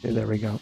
There we go.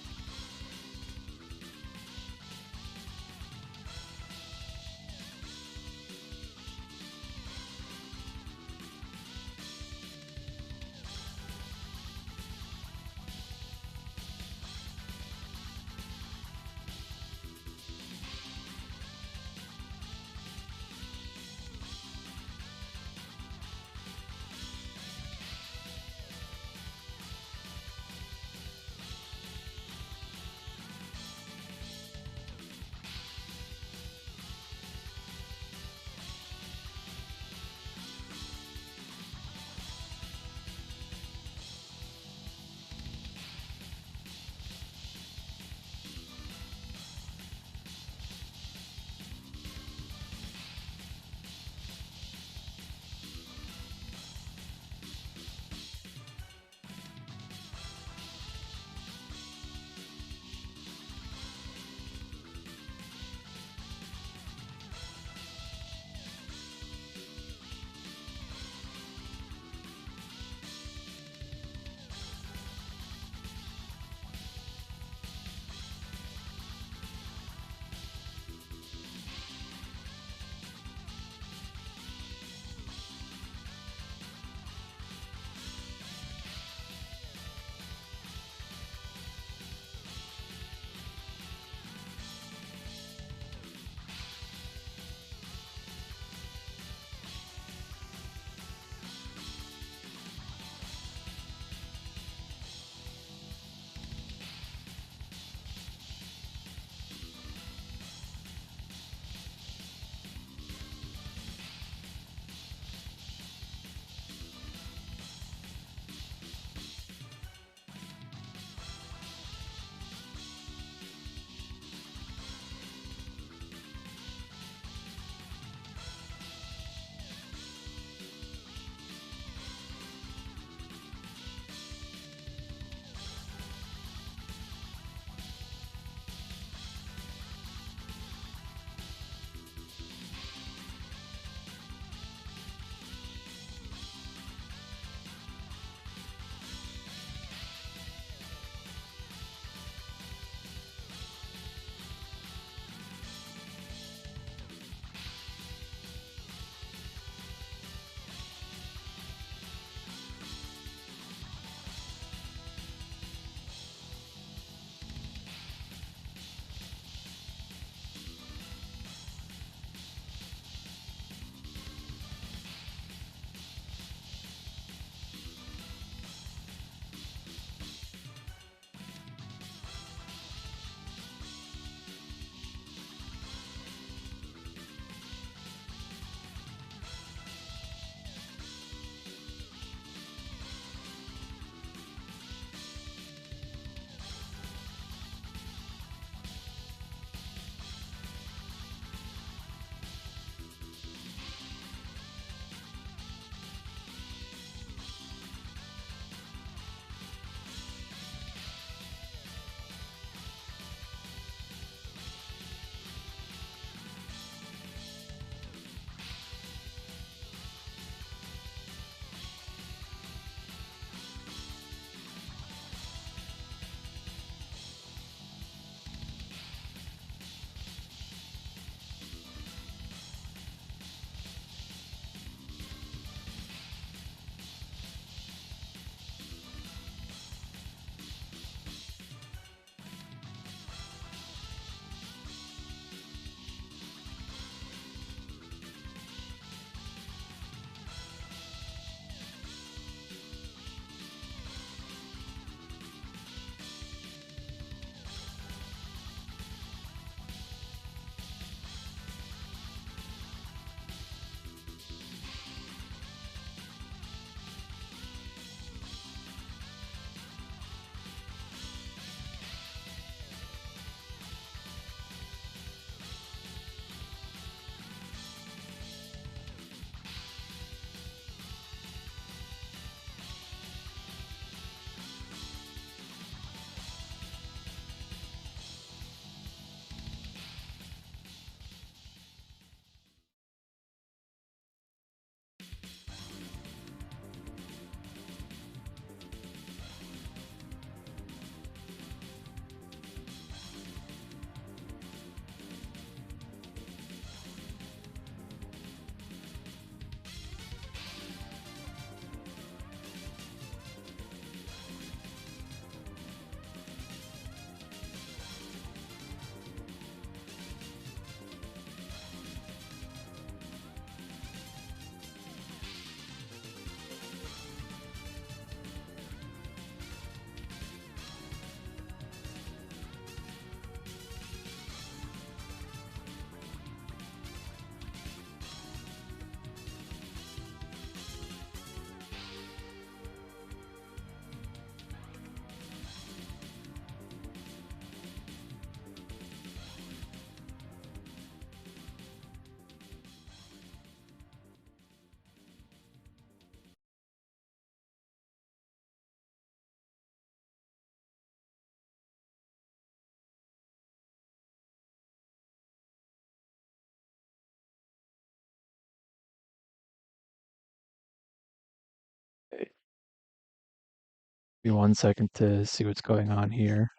Give me 1 second to see what's going on here.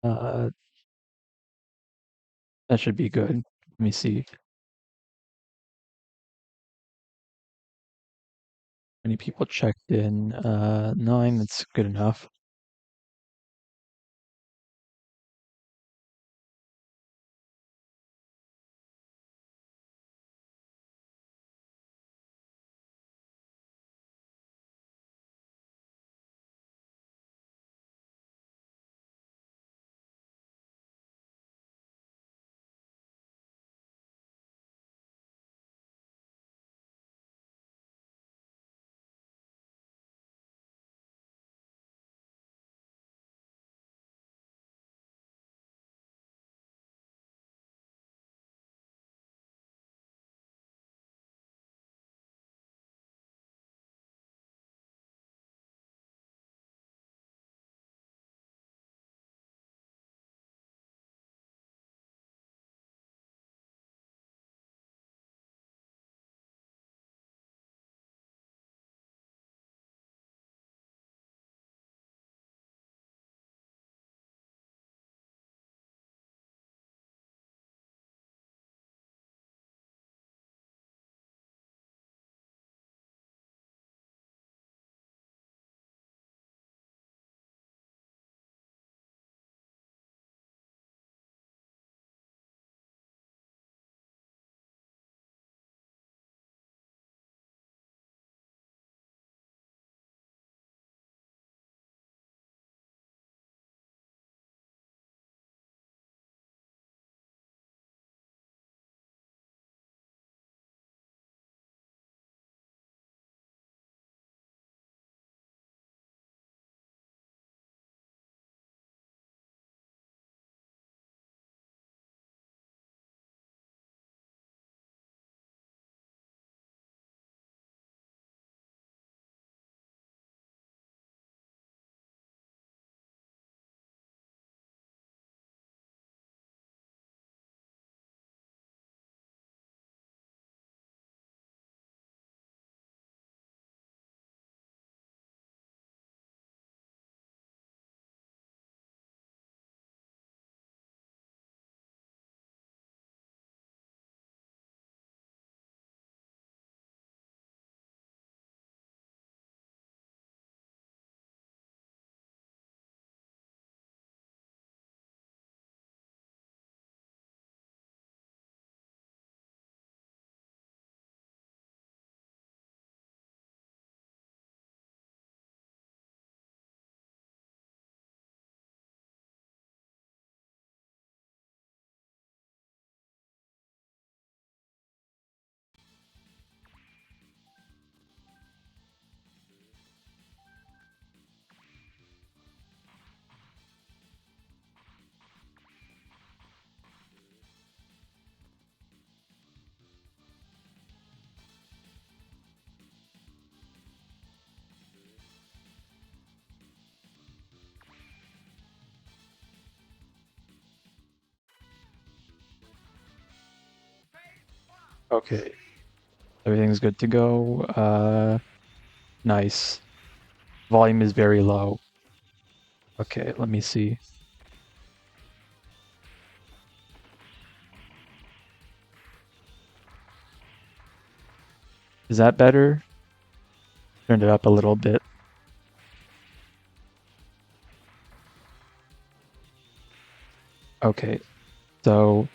Uh, that should be good. Let me see. Many people checked in. 9, that's good enough. Okay, everything's good to go. Nice. Volume is very low. Okay, let me see. Is that better? Turned it up a little bit. Okay, so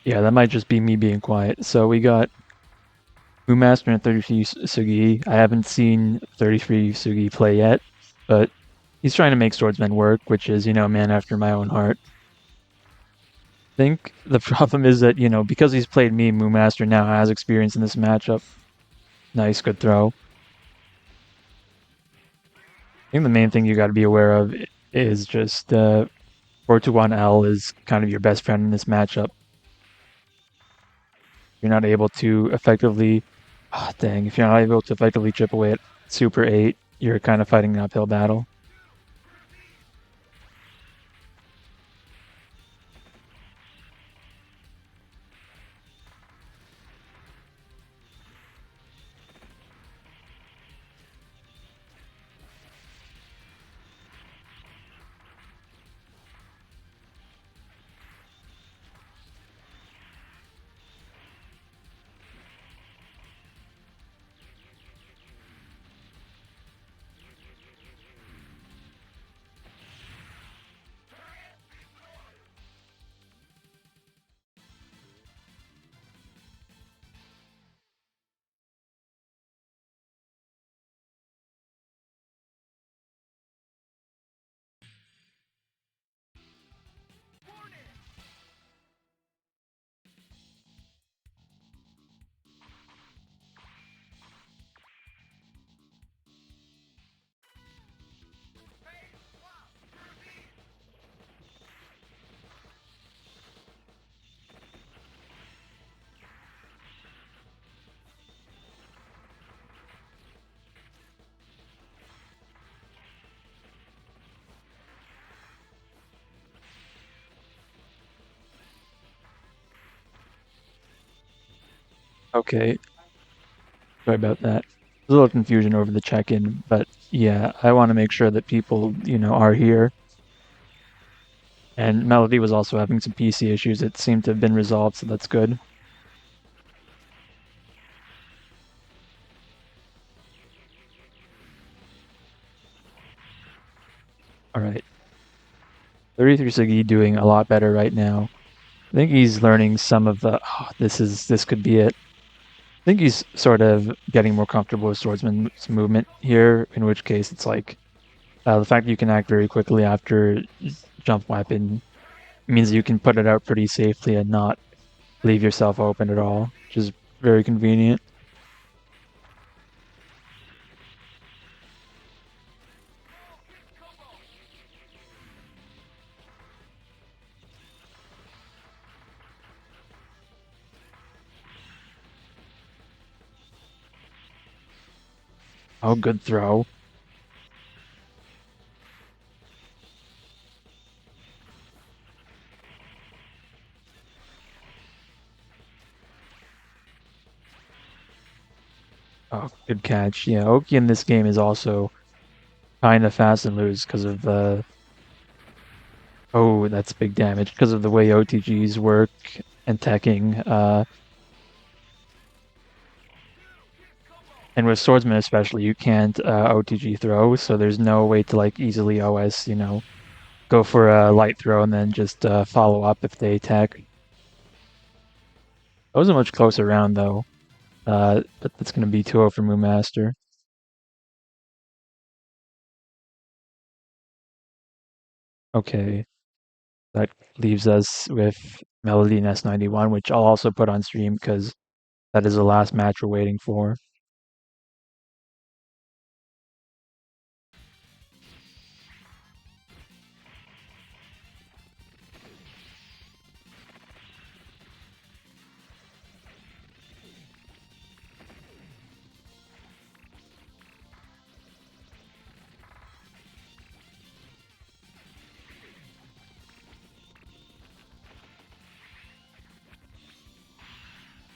yeah, that might just be me being quiet. So we got MooMaster and 33 Sugi. I haven't seen 33 Sugi play yet, but he's trying to make Swordsman work, which is, a man after my own heart. I think the problem is that, because he's played me, MooMaster now has experience in this matchup. Nice, good throw. I think the main thing you got to be aware of is just 421L is kind of your best friend in this matchup. You're not able to effectively, if you're not able to effectively chip away at Super 8, you're kind of fighting an uphill battle. Okay, sorry about that. There's a little confusion over the check-in, but yeah, I want to make sure that people, are here. And Melody was also having some PC issues. It seemed to have been resolved, so that's good. All right. 33 Sugi doing a lot better right now. I think he's learning some of the, this could be it. I think he's sort of getting more comfortable with Swordsman's movement here, in which case it's like the fact that you can act very quickly after jump weapon means you can put it out pretty safely and not leave yourself open at all, which is very convenient. Oh, good throw. Oh, good catch. Yeah, Oki in this game is also kind of fast and loose because of the. Oh, that's big damage because of the way OTGs work and teching. And with Swordsman especially, you can't OTG throw, so there's no way to like easily OS, go for a light throw and then just follow up if they attack. That was a much closer round though, but that's going to be 2-0 for MooMaster. Okay, that leaves us with Melody and S91, which I'll also put on stream because that is the last match we're waiting for.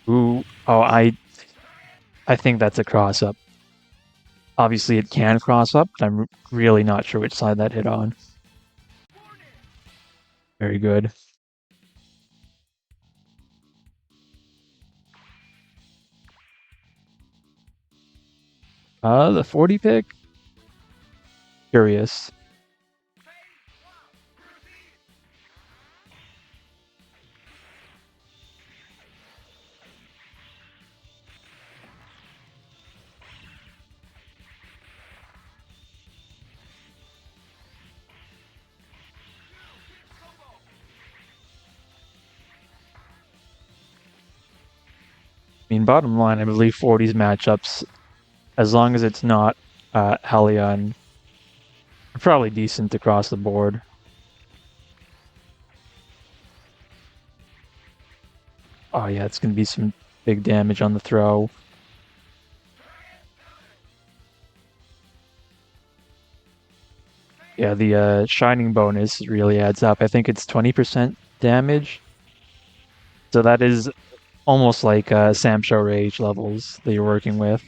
Ooh, oh, I think that's a cross up. Obviously, it can cross up, but I'm really not sure which side that hit on. Very good. The Fordy pick? Curious. I mean, bottom line, I believe Fordy's matchups, as long as it's not Helion, are probably decent across the board. Oh yeah, it's gonna be some big damage on the throw. Yeah, the shining bonus really adds up. I think it's 20% damage. So that is almost like Sam Show Rage levels that you're working with.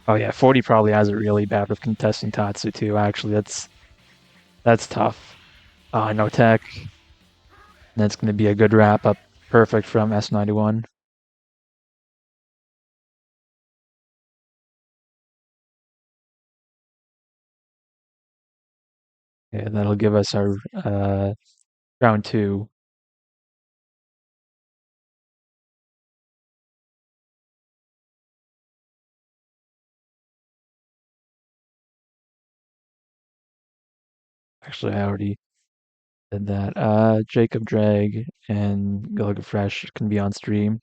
Oh yeah, 40 probably has it really bad with contesting Tatsu too. Actually, that's tough. No tech. That's going to be a good wrap up. Perfect from S91. Yeah, that'll give us our round two. Actually, I already did that. JacobDRAG and Gulliga Fresh can be on stream.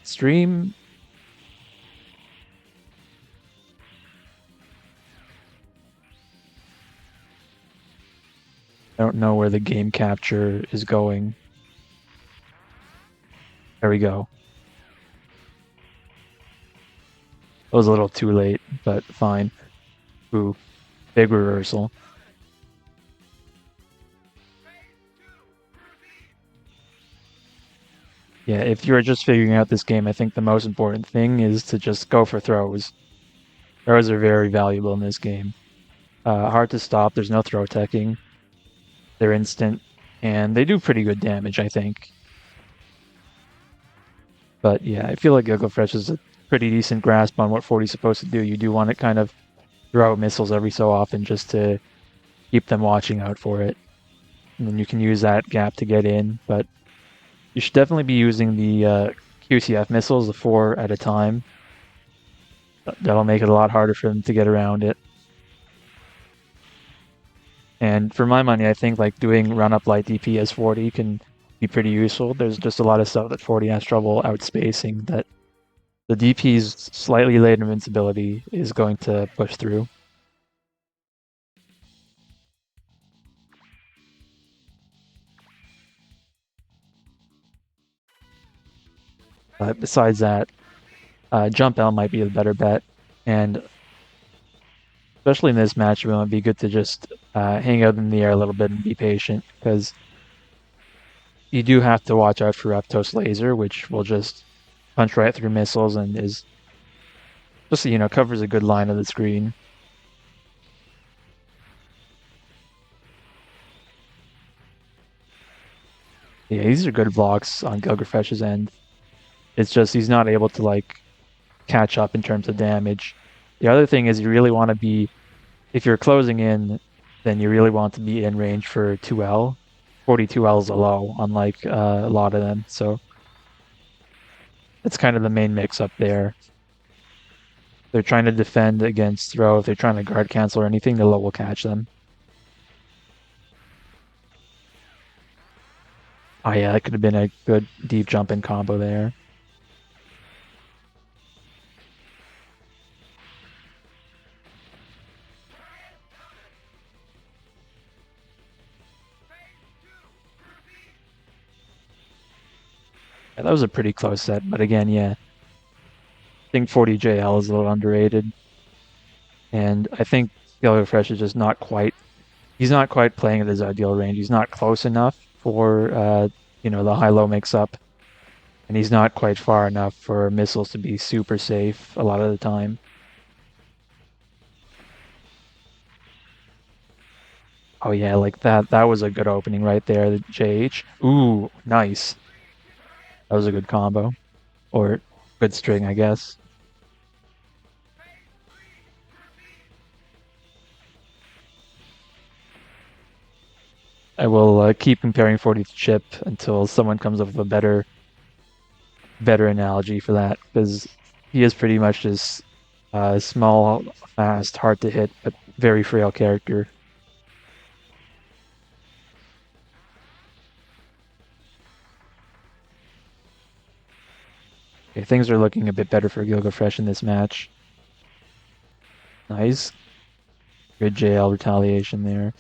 Stream. I don't know where the game capture is going. There we go. It was a little too late, but fine. Ooh, big reversal. Yeah, if you're just figuring out this game, I think the most important thing is to just go for throws. Throws are very valuable in this game. Hard to stop. There's no throw teching. They're instant, and they do pretty good damage, I think. But yeah, I feel like Fresh is a pretty decent grasp on what Forty's supposed to do. You do want to kind of throw out missiles every so often just to keep them watching out for it. And then you can use that gap to get in. But you should definitely be using the QCF missiles, the 4 at a time. That'll make it a lot harder for them to get around it. And for my money, I think like doing run up light DP as Forty can be pretty useful. There's just a lot of stuff that Forty has trouble outspacing that the DP's slightly late invincibility is going to push through. Besides that, Jump L might be the better bet. And especially in this match, it would be good to just hang out in the air a little bit and be patient because you do have to watch out for Reptos Laser, which will just punch right through missiles and is just, covers a good line of the screen. Yeah, these are good blocks on Gilgafresh's end. It's just he's not able to like catch up in terms of damage. The other thing is you really want to be, if you're closing in, then you really want to be in range for 2L. 42L is a low, unlike a lot of them. So it's kind of the main mix up there. They're trying to defend against throw. If they're trying to guard cancel or anything, the low will catch them. Oh yeah, that could have been a good deep jump in combo there. Yeah, that was a pretty close set, but again, yeah, I think 40JL is a little underrated, and I think Fresh is just not quite. He's not quite playing at his ideal range. He's not close enough for the high-low mix-up, and he's not quite far enough for missiles to be super safe a lot of the time. Oh yeah, like that. That was a good opening right there. The JH. Ooh, nice. That was a good combo, or good string, I guess. I will keep comparing 40 to Chip until someone comes up with a better analogy for that, because he is pretty much just small, fast, hard to hit, but very frail character. Okay, things are looking a bit better for Gilgafresh in this match. Nice. Good JL retaliation there.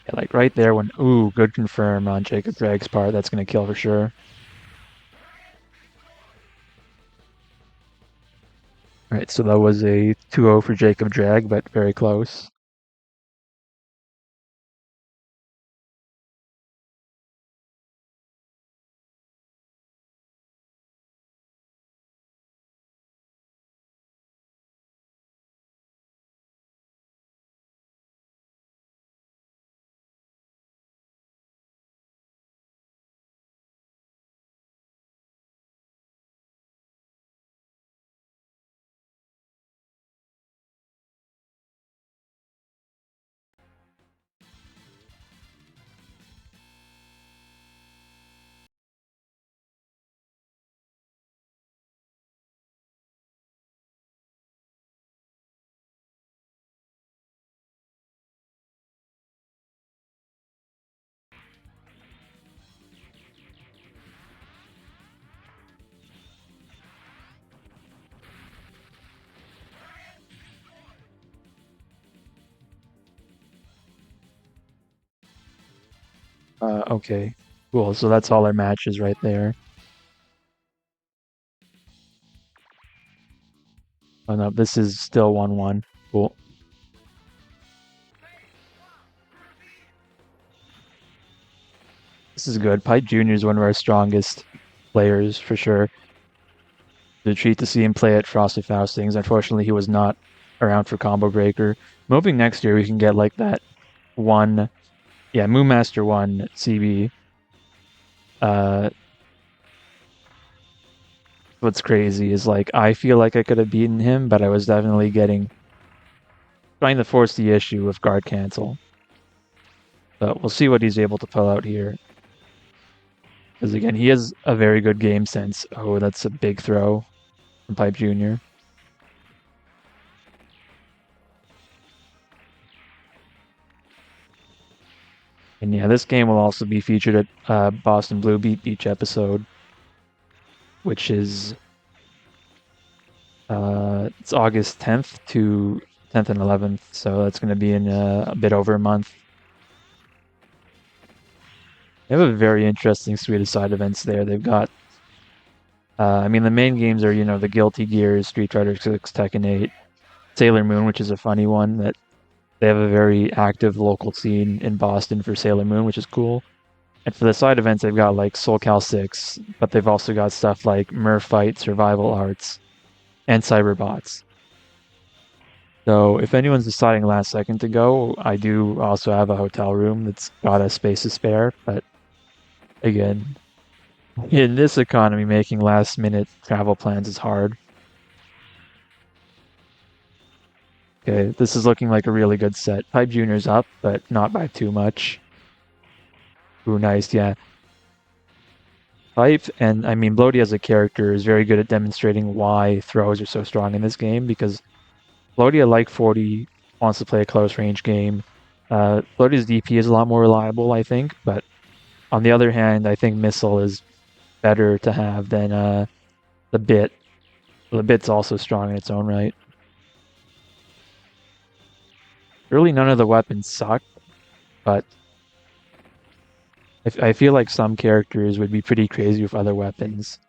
Yeah, like right there when, ooh, good confirm on JacobDRAG's part. That's going to kill for sure. All right, so that was a 2-0 for JacobDRAG, but very close. Okay. Cool. So that's all our matches right there. Oh no, this is still 1-1. Cool. This is good. PipeJr is one of our strongest players for sure. It's a treat to see him play at Frosted Faustings. Unfortunately, he was not around for Combo Breaker. I'm hoping next year we can get like that one, yeah, MooMaster 1 CB. Uh, what's crazy is like I feel like I could have beaten him, but I was definitely trying to force the issue with guard cancel. But we'll see what he's able to pull out here. Because again, he has a very good game sense. Oh, that's a big throw from PipeJr. And yeah, this game will also be featured at Boston Blue each episode, which is it's August 10th to 10th and 11th, so that's going to be in a bit over a month. They have a very interesting suite of side events there. They've got, I mean, the main games are, the Guilty Gears, Street Fighter 6, Tekken 8, Sailor Moon, which is a funny one that they have a very active local scene in Boston for Sailor Moon, which is cool. And for the side events, they've got like SoulCal 6, but they've also got stuff like Murph Fight, Survival Arts, and Cyberbots. So if anyone's deciding last second to go, I do also have a hotel room that's got a space to spare. But again, in this economy, making last minute travel plans is hard. Okay, this is looking like a really good set. PipeJr's up, but not by too much. Ooh, nice, yeah. Pipe, and I mean, Blodia as a character is very good at demonstrating why throws are so strong in this game because Blodia, like Fordy, wants to play a close range game. Blodia's DP is a lot more reliable, I think, but on the other hand, I think Missile is better to have than the Bit. The Bit's also strong in its own right. Really, none of the weapons suck, but I feel like some characters would be pretty crazy with other weapons.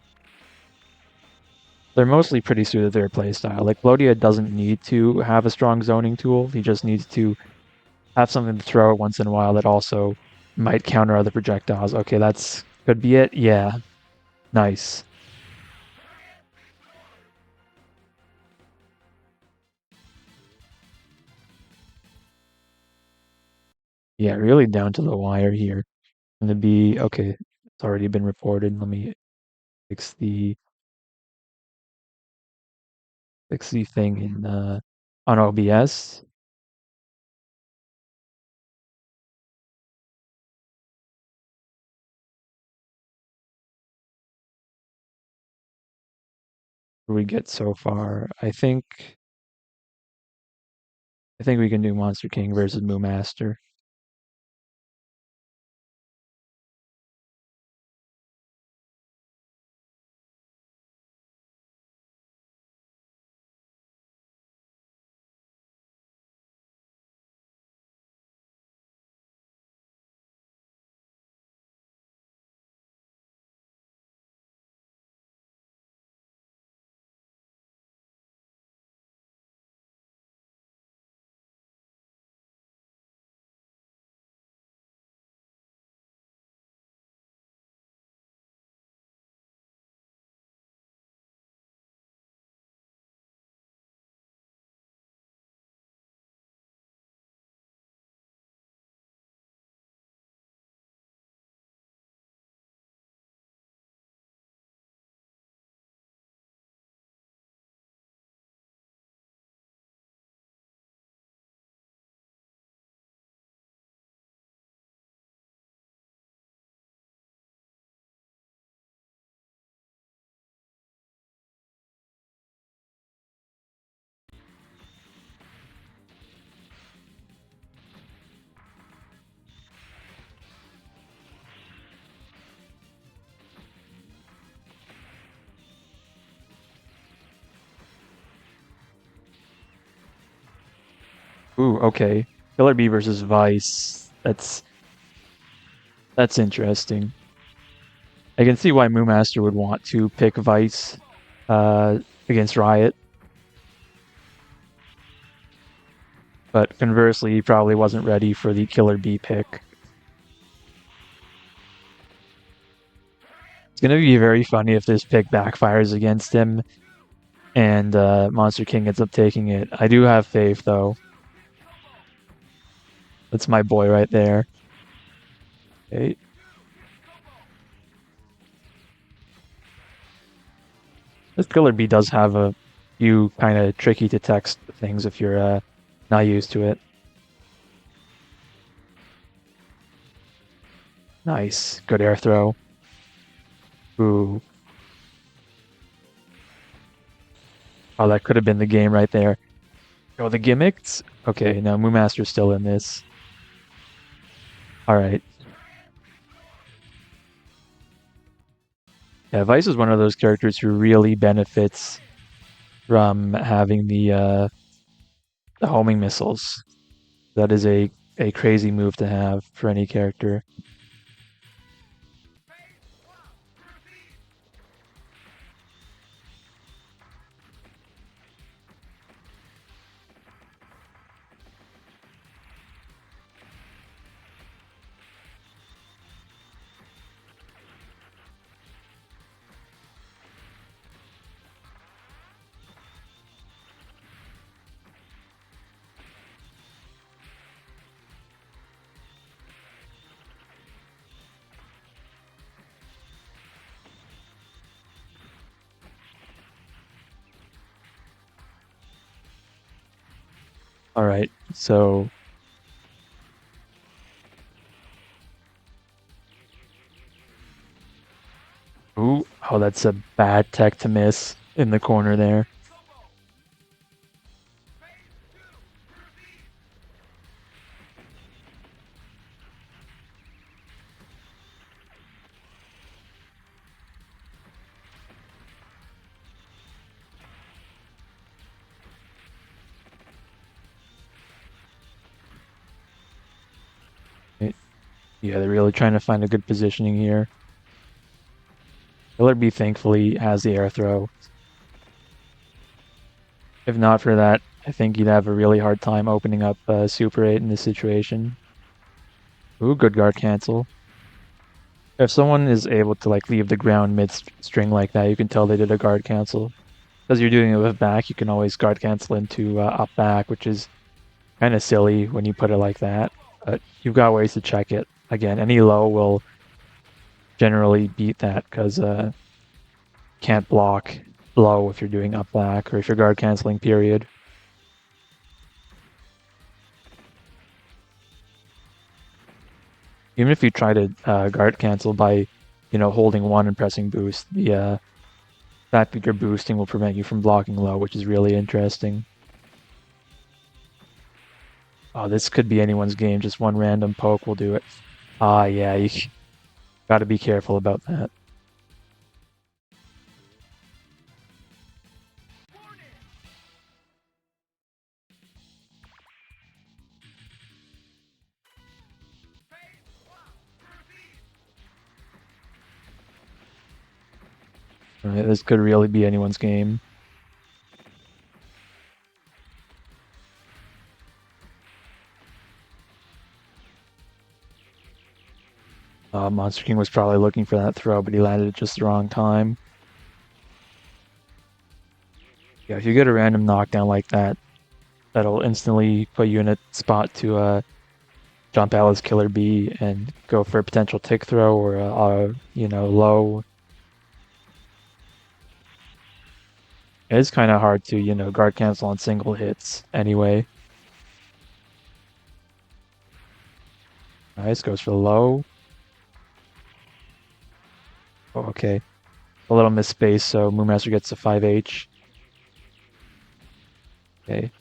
They're mostly pretty suited to their playstyle. Like, Blodia doesn't need to have a strong zoning tool. He just needs to have something to throw once in a while that also might counter other projectiles. Okay, that's could be it. Yeah, nice. Yeah, really down to the wire here. Gonna be okay. It's already been reported. Let me fix the thing in on OBS. What do we get so far? I think we can do MonsterKing versus MooMaster. Ooh, okay. Killer Bee versus Vise. That's interesting. I can see why MooMaster would want to pick Vise against Riot, but conversely, he probably wasn't ready for the Killer Bee pick. It's going to be very funny if this pick backfires against him and MonstreKing ends up taking it. I do have faith, though. That's my boy right there. Okay. This Killer Bee does have a few kind of tricky to text things if you're not used to it. Nice. Good air throw. Ooh. Oh, that could have been the game right there. Oh, the gimmicks? Okay, now MooMaster's still in this. Alright. Yeah, Vise is one of those characters who really benefits from having the homing missiles. That is a crazy move to have for any character. Alright, so ooh, oh, that's a bad tech to miss in the corner there. Yeah, they're really trying to find a good positioning here. Killer Bee thankfully has the air throw. If not for that, I think you'd have a really hard time opening up Super 8 in this situation. Ooh, good guard cancel. If someone is able to like leave the ground mid-string like that, you can tell they did a guard cancel. Because you're doing it with back, you can always guard cancel into up back, which is kind of silly when you put it like that. But you've got ways to check it. Again, any low will generally beat that because can't block low if you're doing up back or if you're guard canceling, period. Even if you try to guard cancel by, holding one and pressing boost, the fact that you're boosting will prevent you from blocking low, which is really interesting. Oh, this could be anyone's game. Just one random poke will do it. Ah, yeah, you got to be careful about that. Right, this could really be anyone's game. MonstreKing was probably looking for that throw, but he landed at just the wrong time. Yeah, if you get a random knockdown like that, that'll instantly put you in a spot to jump out as Killer Bee and go for a potential tick throw or low. It's kind of hard to, guard cancel on single hits anyway. Nice, goes for the low. Oh, okay. A little misspace, so MooMaster gets a 5H. Okay.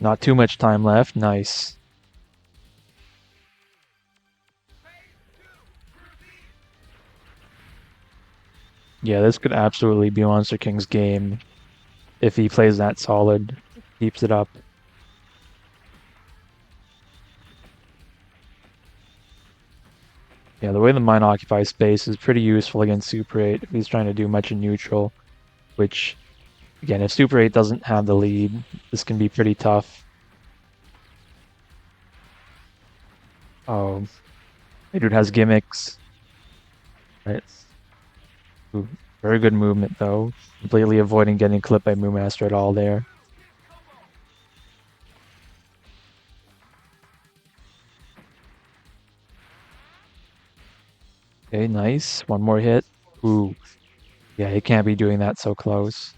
Not too much time left. Nice. Yeah, this could absolutely be MonstreKing's game if he plays that solid, keeps it up. Yeah, the way the mine occupies space is pretty useful against Super 8 if he's trying to do much in neutral, which, again, if Super 8 doesn't have the lead, this can be pretty tough. Oh, my dude has gimmicks. Right. Ooh, very good movement, though. Completely avoiding getting clipped by MooMaster at all there. Okay, nice. One more hit. Ooh, yeah, he can't be doing that so close.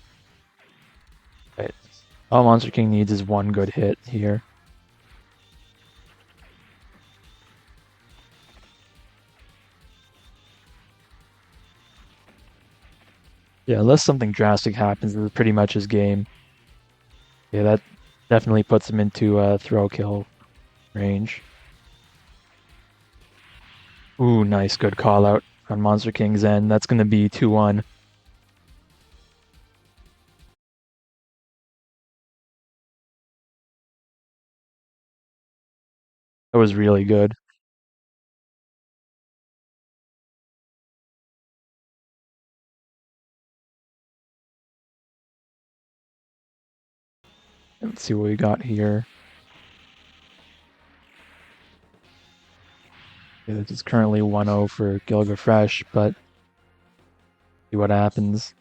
Right. All Monster King needs is one good hit here. Yeah, unless something drastic happens, this is pretty much his game. Yeah, that definitely puts him into throw kill range. Ooh, nice, good call out on Monster King's end. That's going to be 2-1. That was really good. Let's see what we got here. Yeah, this is currently 1-0 for Gilgafresh, but see what happens.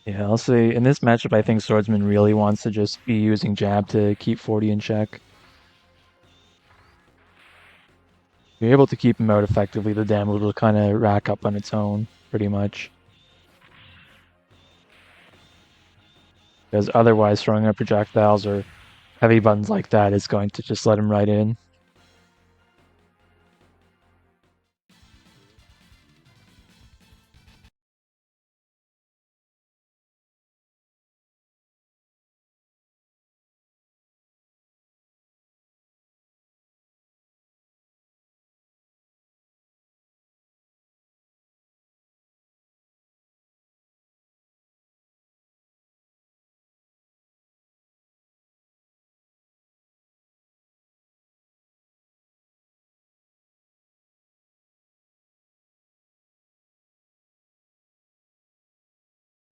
Yeah, I'll say in this matchup, I think Swordsman really wants to just be using jab to keep Fordy in check. If you're able to keep him out effectively, the damage will kind of rack up on its own, pretty much. Because otherwise, throwing up projectiles or heavy buttons like that is going to just let him right in.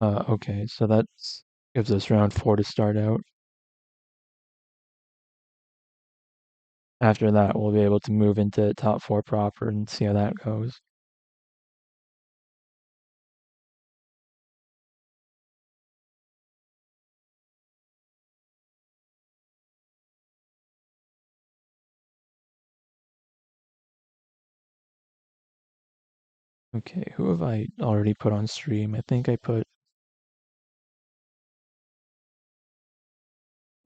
Okay, so that gives us round 4 to start out. After that, we'll be able to move into top 4 proper and see how that goes. Okay, who have I already put on stream? I think I feel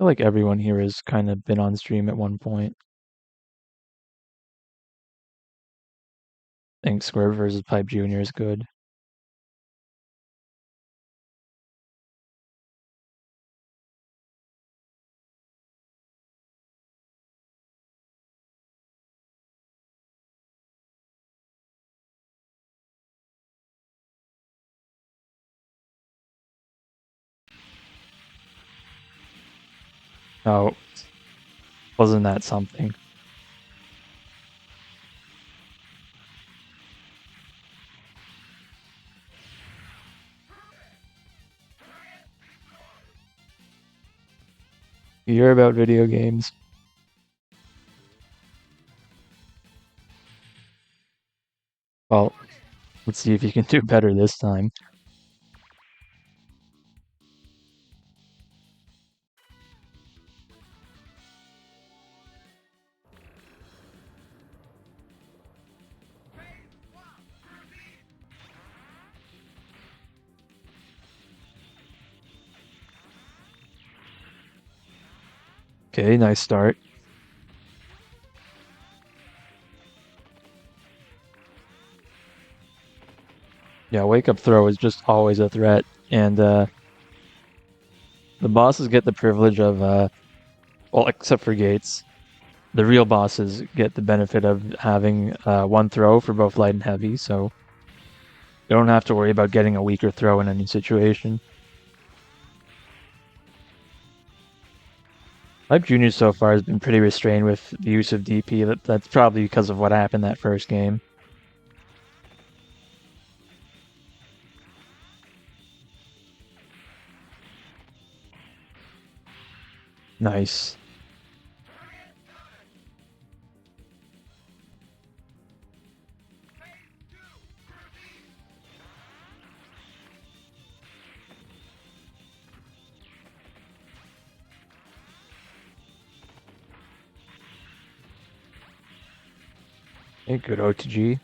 like everyone here has kind of been on stream at one point. I think sqrword versus PipeJr is good. Oh, wasn't that something? You hear about video games? Well, let's see if you can do better this time. Okay, nice start. Yeah, wake up throw is just always a threat, and the bosses get the privilege of well, except for Gates, the real bosses get the benefit of having one throw for both light and heavy, so you don't have to worry about getting a weaker throw in any situation. PipeJr so far has been pretty restrained with the use of DP. That's probably because of what happened that first game. Nice. Okay, good OTG.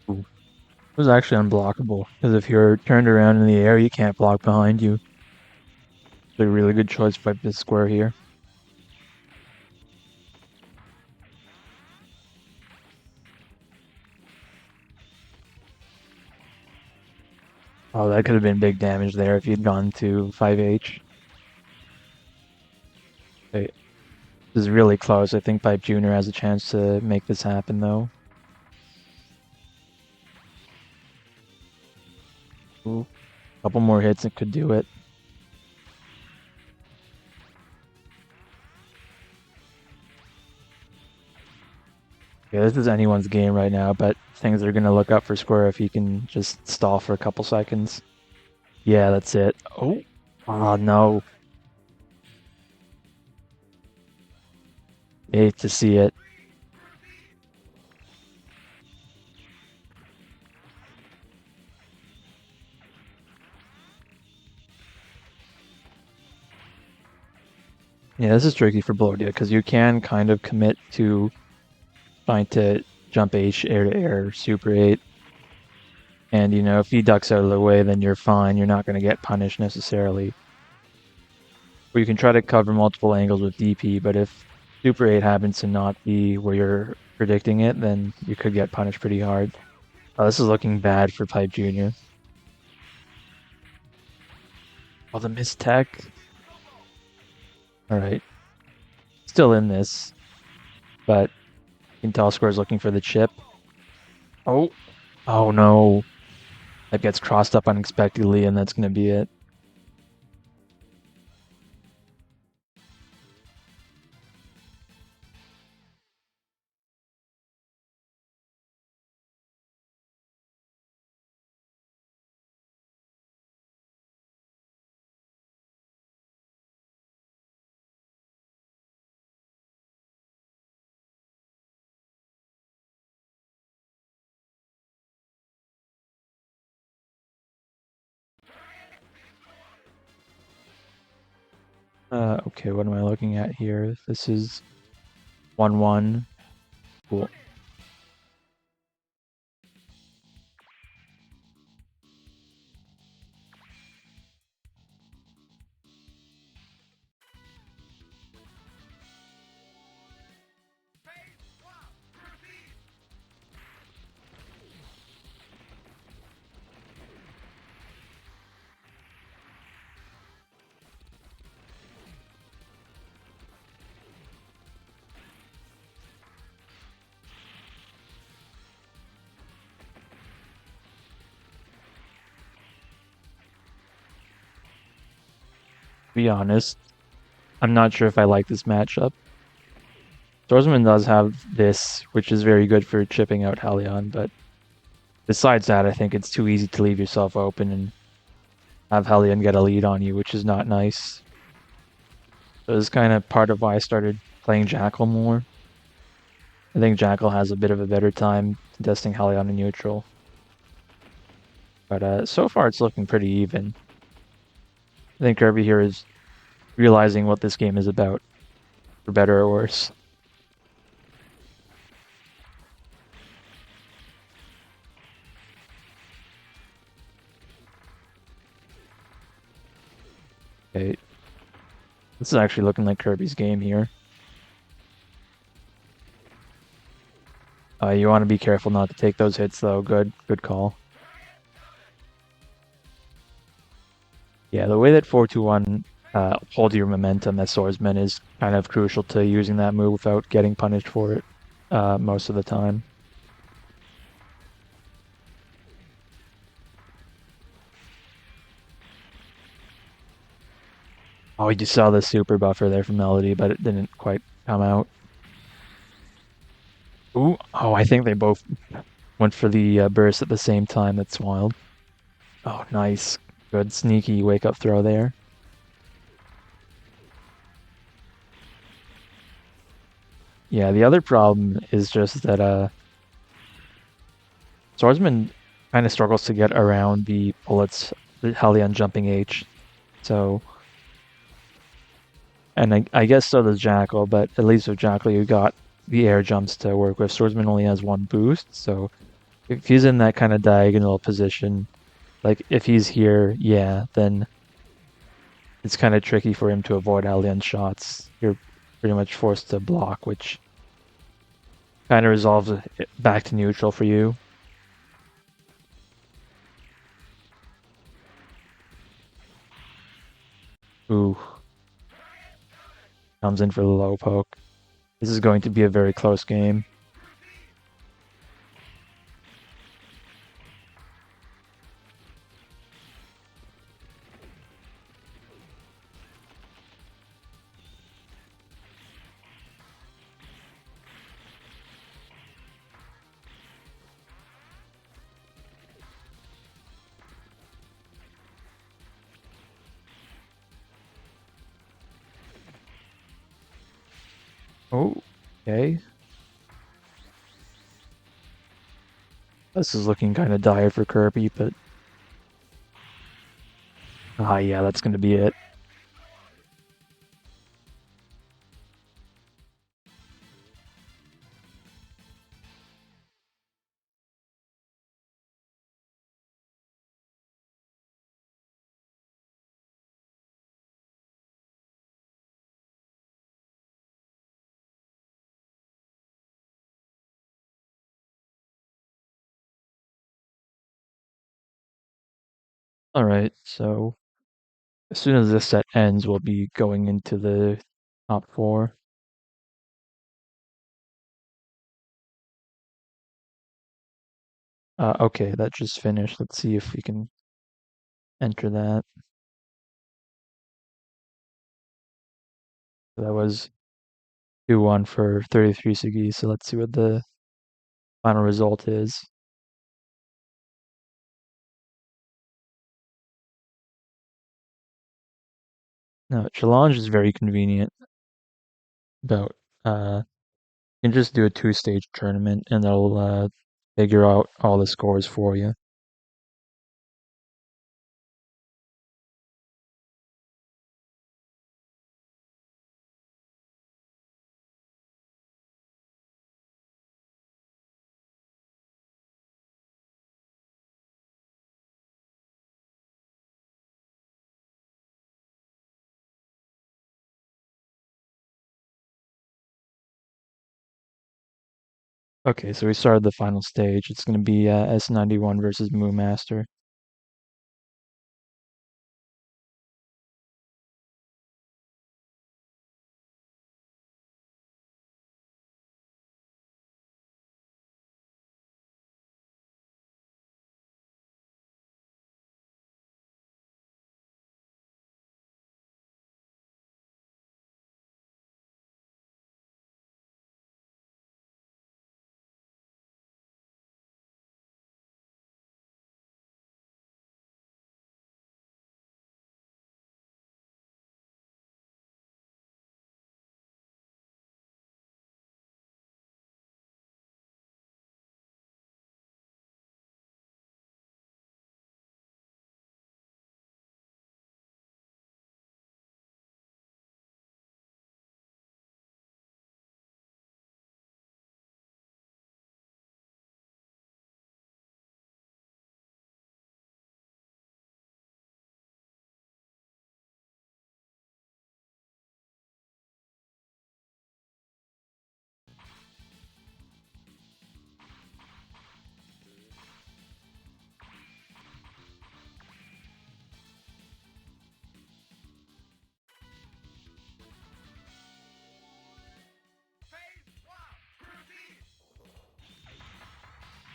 Ooh. It was actually unblockable, because if you're turned around in the air, you can't block behind you. It's a really good choice by this square here. Oh, that could have been big damage there if you'd gone to 5H. Wait, this is really close. I think PipeJr has a chance to make this happen, though. Ooh, couple more hits and could do it. Yeah, this is anyone's game right now, but things are going to look up for Square if he can just stall for a couple seconds. Yeah, that's it. Oh no. Hate to see it. Yeah, this is tricky for Blodia because you can kind of commit to trying to jump H air to air Super 8. And, if he ducks out of the way, then you're fine. You're not going to get punished necessarily. Or you can try to cover multiple angles with DP, but if Super 8 happens to not be where you're predicting it, then you could get punished pretty hard. Oh, this is looking bad for PipeJr. Oh, the missed tech. Alright. Still in this, but Intel is looking for the chip. Oh. Oh no. That gets crossed up unexpectedly, and that's going to be it. Okay, what am I looking at here? This is 1-1. Cool. To be honest, I'm not sure if I like this matchup. Swordsman does have this, which is very good for chipping out Helion, but besides that, I think it's too easy to leave yourself open and have Helion get a lead on you, which is not nice. So this is kind of part of why I started playing Jackal more. I think Jackal has a bit of a better time contesting Helion in neutral. But so far it's looking pretty even. think Kirby here is realizing what this game is about, for better or worse. Okay, this is actually looking like Kirby's game here. You want to be careful not to take those hits, though. Good call. Yeah, the way that 4-2-1 holds your momentum as Swordsman is kind of crucial to using that move without getting punished for it most of the time. Oh, you saw the super buffer there from Melody, but it didn't quite come out. Ooh, oh, I think they both went for the burst at the same time. That's wild. Oh, nice. Good sneaky wake up throw there. Yeah, the other problem is just that Swordsman kind of struggles to get around the bullets, the Helion jumping H. So, and I guess so does Jackal, but at least with Jackal you got the air jumps to work with. Swordsman only has one boost, so if he's in that kind of diagonal position, like if he's here, yeah, then it's kind of tricky for him to avoid Helion shots. You're pretty much forced to block, which kind of resolves it back to neutral for you. Ooh, comes in for the low poke. This is going to be a very close game. Oh, okay. This is looking kind of dire for Kirby, but yeah, that's going to be it. All right, so as soon as this set ends, we'll be going into the top four. Okay, that just finished. Let's see if we can enter that. That was 2-1 for 33 Sugi, so let's see what the final result is. No, challenge is very convenient about you can just do a two-stage tournament and they'll figure out all the scores for you. Okay, so we started the final stage. It's going to be S91 versus MooMaster.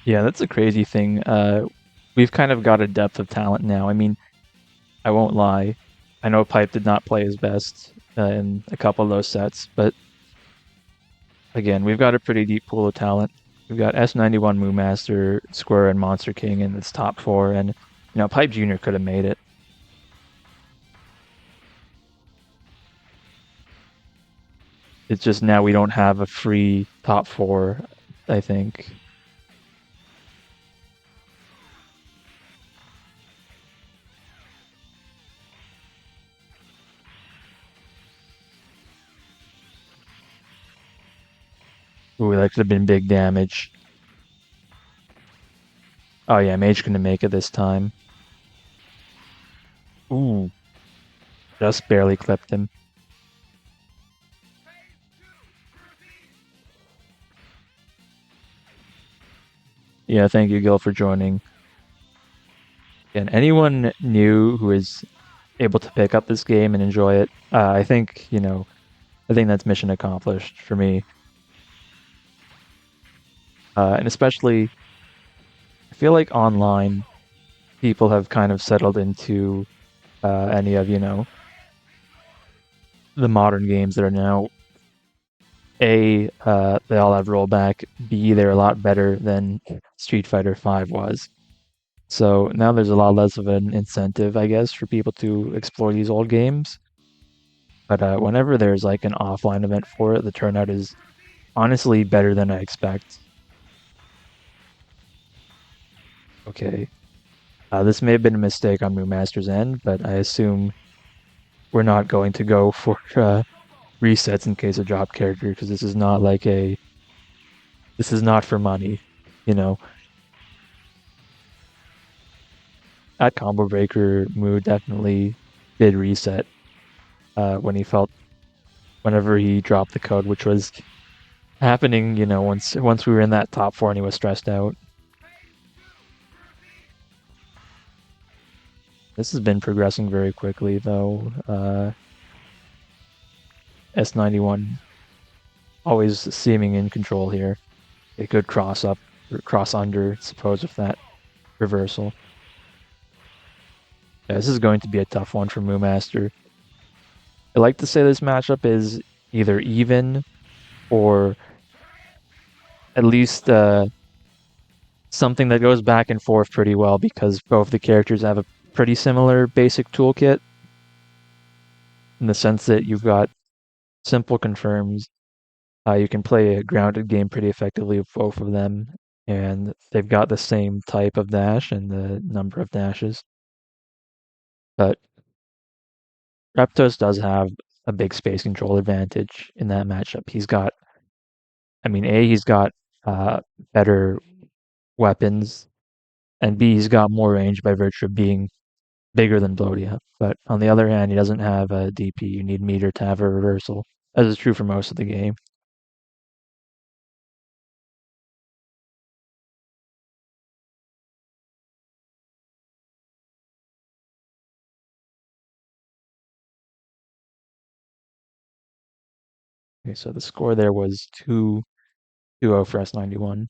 Yeah, that's a crazy thing. We've kind of got a depth of talent now. I mean, I won't lie. I know Pipe did not play his best in a couple of those sets, but again, we've got a pretty deep pool of talent. We've got S91 MooMaster, Square, and MonstreKing in this top four, and PipeJr could have made it. It's just now we don't have a free top four, I think. Ooh, that could have been big damage. Oh yeah, Mage gonna make it this time. Ooh, just barely clipped him. Yeah, thank you, Gil, for joining. And anyone new who is able to pick up this game and enjoy it, I think, I think that's mission accomplished for me. And especially, I feel like online people have kind of settled into any of, the modern games that are now they all have rollback. B, they're a lot better than Street Fighter V was. So now there's a lot less of an incentive, I guess, for people to explore these old games. But whenever there's like an offline event for it, the turnout is honestly better than I expect. Okay. This may have been a mistake on MooMaster's end, but I assume we're not going to go for resets in case of drop character because this is not for money, you know. That combo breaker Moo definitely did reset when he felt whenever he dropped the code, which was happening, once we were in that top four and he was stressed out. This has been progressing very quickly though. S91 always seeming in control here. It could cross up or cross under, suppose, with that reversal. Yeah, this is going to be a tough one for MooMaster. I like to say this matchup is either even or at least something that goes back and forth pretty well because both the characters have a pretty similar basic toolkit in the sense that you've got simple confirms. You can play a grounded game pretty effectively with both of them, and they've got the same type of dash and the number of dashes. But Reptos does have a big space control advantage in that matchup. He's got uh, better weapons, and B, he's got more range by virtue of being bigger than Blodia. But on the other hand, he doesn't have a DP. You need meter to have a reversal, as is true for most of the game. Okay, so the score there was 2-0 for S91.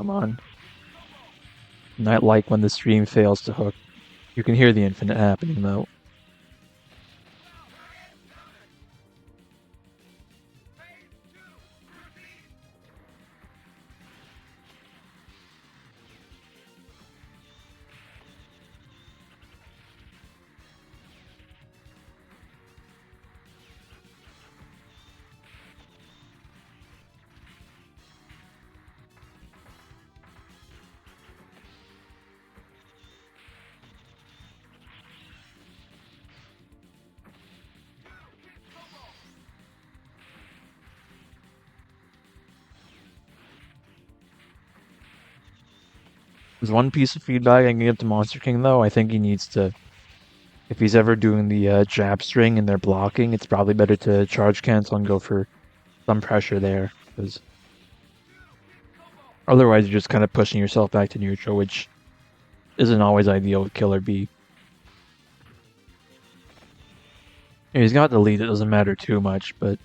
Come on. Not like when the stream fails to hook. You can hear the infinite happening, though. There's one piece of feedback I can give to Monster King though. I think he needs to, if he's ever doing the jab string and they're blocking, it's probably better to charge cancel and go for some pressure there, because otherwise you're just kind of pushing yourself back to neutral, which isn't always ideal with Killer B. Yeah, he's got the lead, it doesn't matter too much, but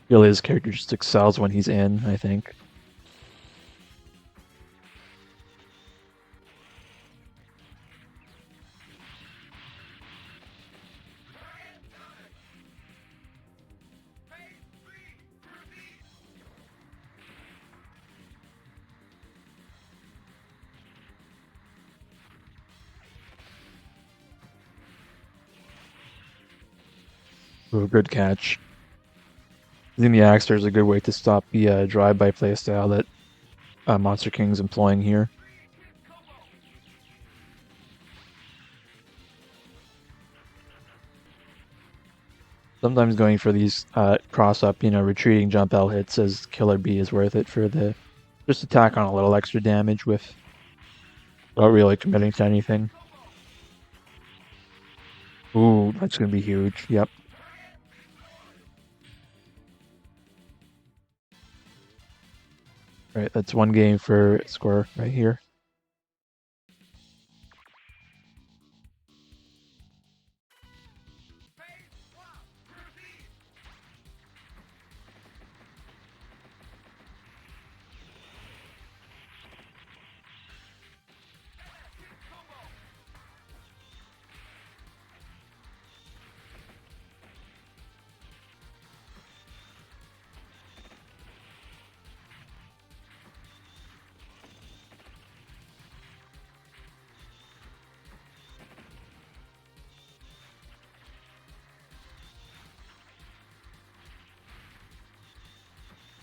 really his character just excels when he's in, I think. Ooh, good catch. I think the Axter is a good way to stop the drive-by playstyle that Monster King's employing here. Sometimes going for these cross-up, retreating jump L hits as Killer B is worth it for the just attack on a little extra damage without really committing to anything. Ooh, that's going to be huge. Yep. Right, that's one game for square right here.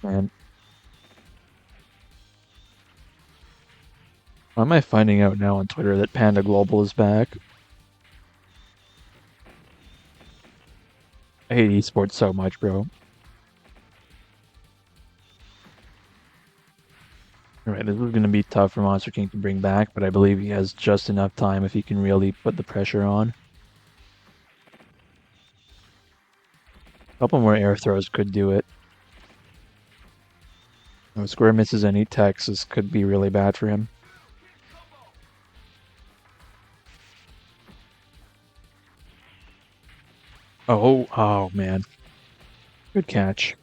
Man, why am I finding out now on Twitter that Panda Global is back? I hate esports so much, bro. Alright, this is going to be tough for Monster King to bring back, but I believe he has just enough time if he can really put the pressure on. A couple more air throws could do it. If Square misses any techs, this could be really bad for him. Oh man. Good catch.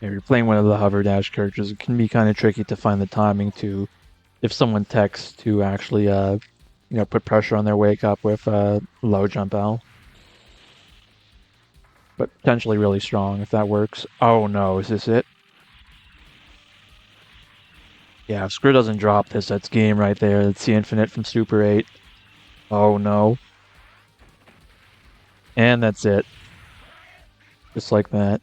If you're playing one of the hover dash characters, it can be kind of tricky to find the timing to, if someone techs, to actually, put pressure on their wake up with low jump L. But potentially really strong if that works. Oh no, is this it? Yeah, if Screw doesn't drop this, that's game right there. It's the infinite from Super 8. Oh no. And that's it. Just like that.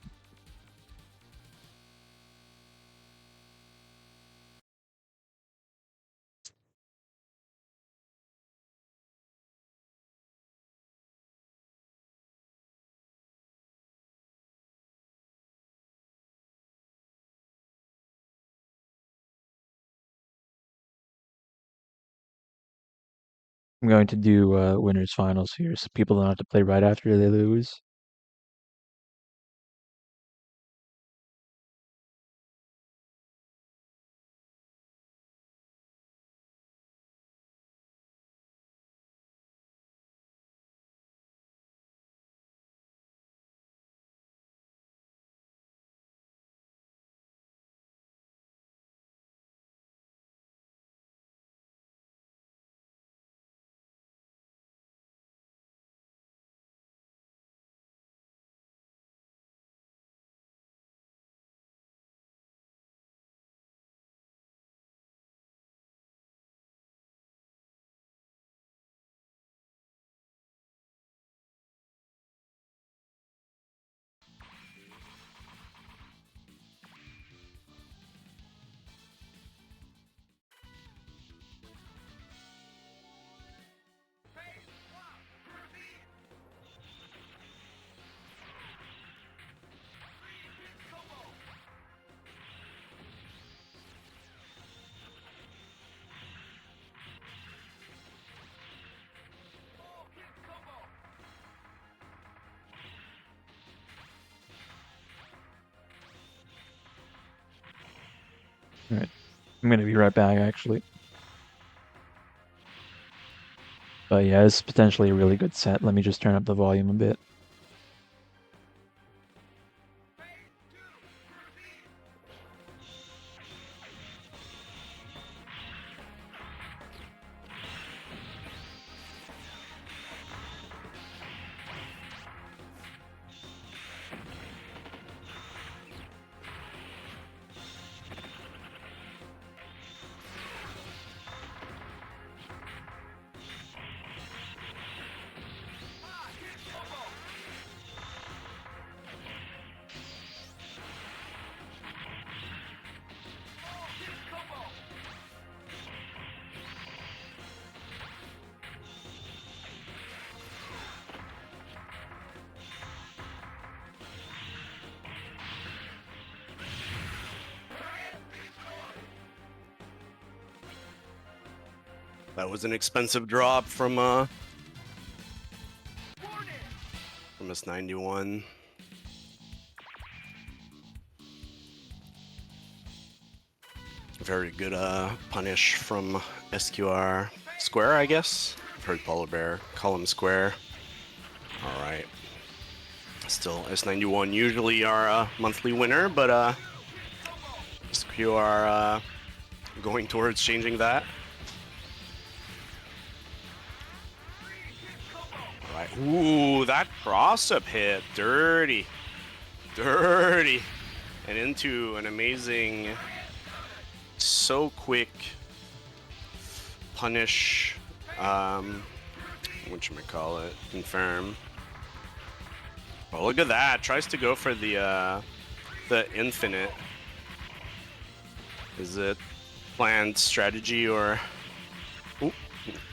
I'm going to do winners finals here so people don't have to play right after they lose. All right. I'm gonna be right back, actually. But yeah, it's potentially a really good set. Let me just turn up the volume a bit. That was an expensive drop from S91. Very good punish from SQR Square, I guess. I've heard Polar Bear call him Square. All right. Still, S91 usually our monthly winner, but SQR going towards changing that. All right. Ooh, that cross-up hit. Dirty. Dirty. And into an amazing, so quick punish, whatchamacallit, confirm. Oh, look at that. Tries to go for the infinite. Is it planned strategy or... Ooh,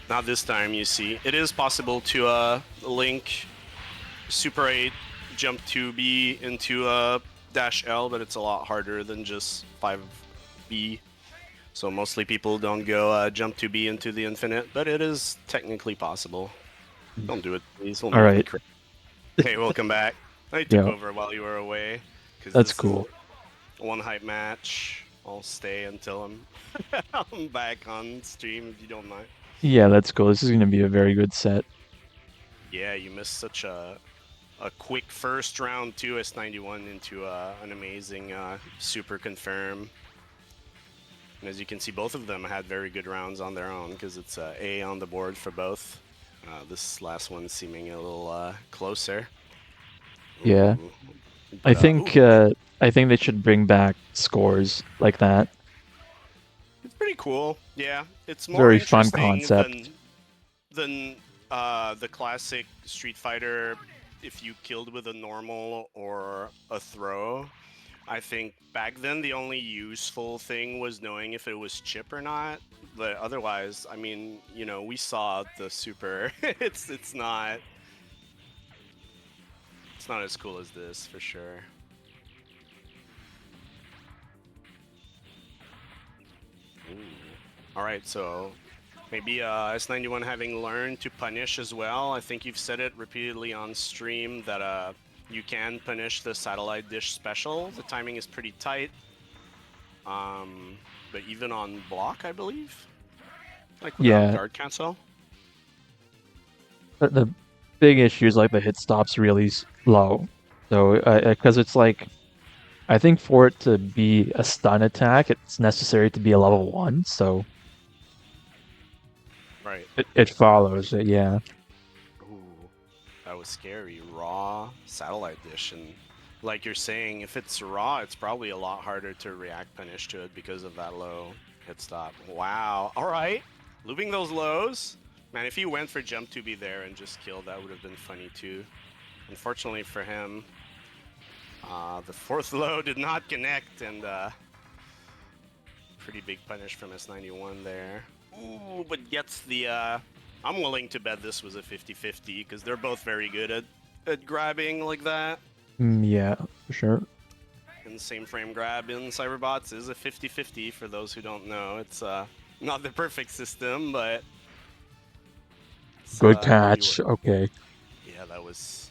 not this time, you see. It is possible to link Super 8 jump 2B into dash L, but it's a lot harder than just 5B. So mostly people don't go jump 2B into the infinite, but it is technically possible. Don't do it, please. We'll All make me right. crazy. Hey, welcome back. I took over while you were away. That's cool. One hype match. I'll stay until I'm back on stream, if you don't mind. Yeah, that's cool. This is going to be a very good set. Yeah, you missed such a quick first round too, S91 into an amazing super confirm. And as you can see, both of them had very good rounds on their own because it's A on the board for both. This last one seeming a little closer. Yeah. Ooh. I think they should bring back scores like that. It's pretty cool. Yeah, it's more Very fun interesting concept. than the classic Street Fighter. If you killed with a normal or a throw, I think back then the only useful thing was knowing if it was chip or not. But otherwise, I mean, you know, we saw the super. it's not as cool as this for sure. Ooh. All right, so maybe S91 having learned to punish as well. I think you've said it repeatedly on stream that you can punish the satellite dish special. The timing is pretty tight. But even on block, I believe, like without guard cancel. The big issue is like the hit stop's really low. So because it's like, I think for it to be a stun attack, it's necessary to be a level 1. So right, it follows it. Yeah. Ooh, that was scary. Raw satellite dish, and like you're saying, if it's raw, it's probably a lot harder to react punish to it because of that low hit stop. Wow. All right, looping those lows. Man, if he went for jump to be there and just killed, that would have been funny too. Unfortunately for him, the fourth low did not connect, and pretty big punish from S91 there. Ooh, but gets the... I'm willing to bet this was a 50-50 because they're both very good at grabbing like that. Yeah, for sure. And same frame grab in Cyberbots is a 50-50 for those who don't know. It's not the perfect system, but... Good catch. Okay. Yeah, that was...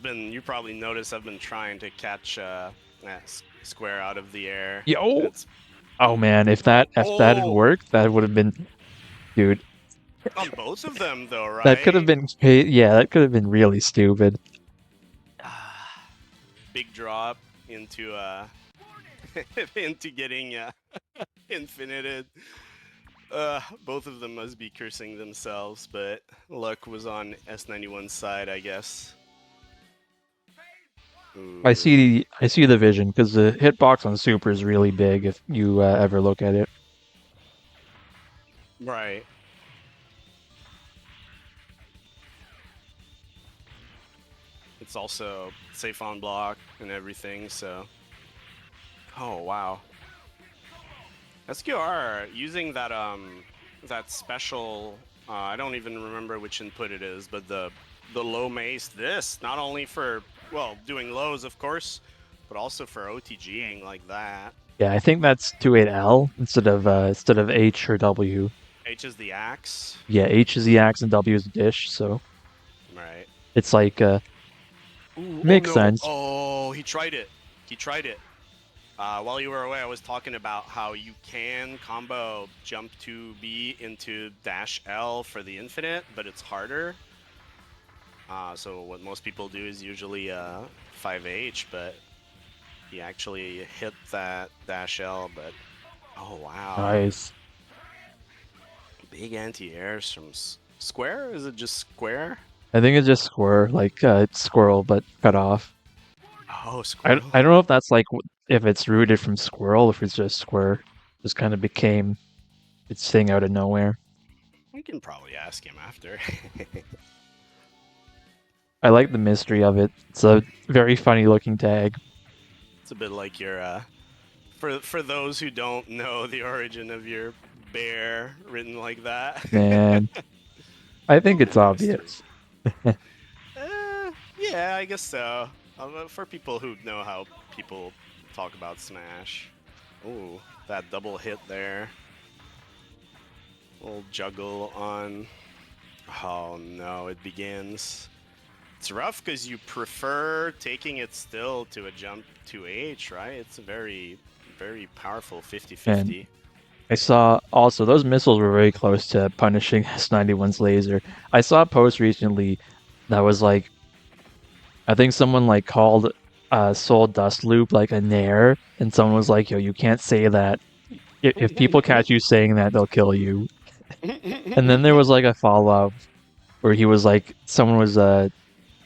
You probably noticed I've been trying to catch Square out of the air. Yo! Oh man, if that had Oh, worked, that would have been, dude. on both of them though, That could have right? been, yeah, that could have been really stupid. Big drop into into getting infinited. Both of them must be cursing themselves, but luck was on S91's side, I guess. Ooh, I see the vision because the hitbox on super is really big if you ever look at it. right. It's also safe on block and everything, so. Oh wow. SQR using that special I don't even remember which input it is, but the low mace, this not only for, well, doing lows of course, but also for OTGing like that. Yeah, I think that's 28L instead of H or W. H is the axe. Yeah, H is the axe and W is the dish, so Right. it's like Ooh, oh makes no. sense. Oh, he tried it. He tried it. While you were away, I was talking about how you can combo jump to B into dash L for the infinite, but it's harder. So what most people do is usually 5H, but he actually hit that dash L, but oh wow. Nice. Big anti-airs from Square? Is it just Square? I think it's just squirrel, like squirrel, but cut off. Oh, Squirrel. I don't know if that's like if it's rooted from squirrel, if it's just square, just kind of became its thing out of nowhere. We can probably ask him after. I like the mystery of it. It's a very funny looking tag. It's a bit like your for those who don't know the origin of your bear written like that. Man, I think it's MooMaster. obvious. Yeah, I guess so. For people who know how people talk about Smash. Ooh, that double hit there. Little juggle on. Oh no, it begins. It's rough because you prefer taking it still to a jump to H, right? It's a very, very powerful And 50-50. I saw also those missiles were very close to punishing S91's laser. I saw a post recently that was like I think someone like called Soul Dust Loop like a nair, and someone was like, "Yo, you can't say that. If people catch you saying that, they'll kill you." And then there was like a follow up where he was like, someone was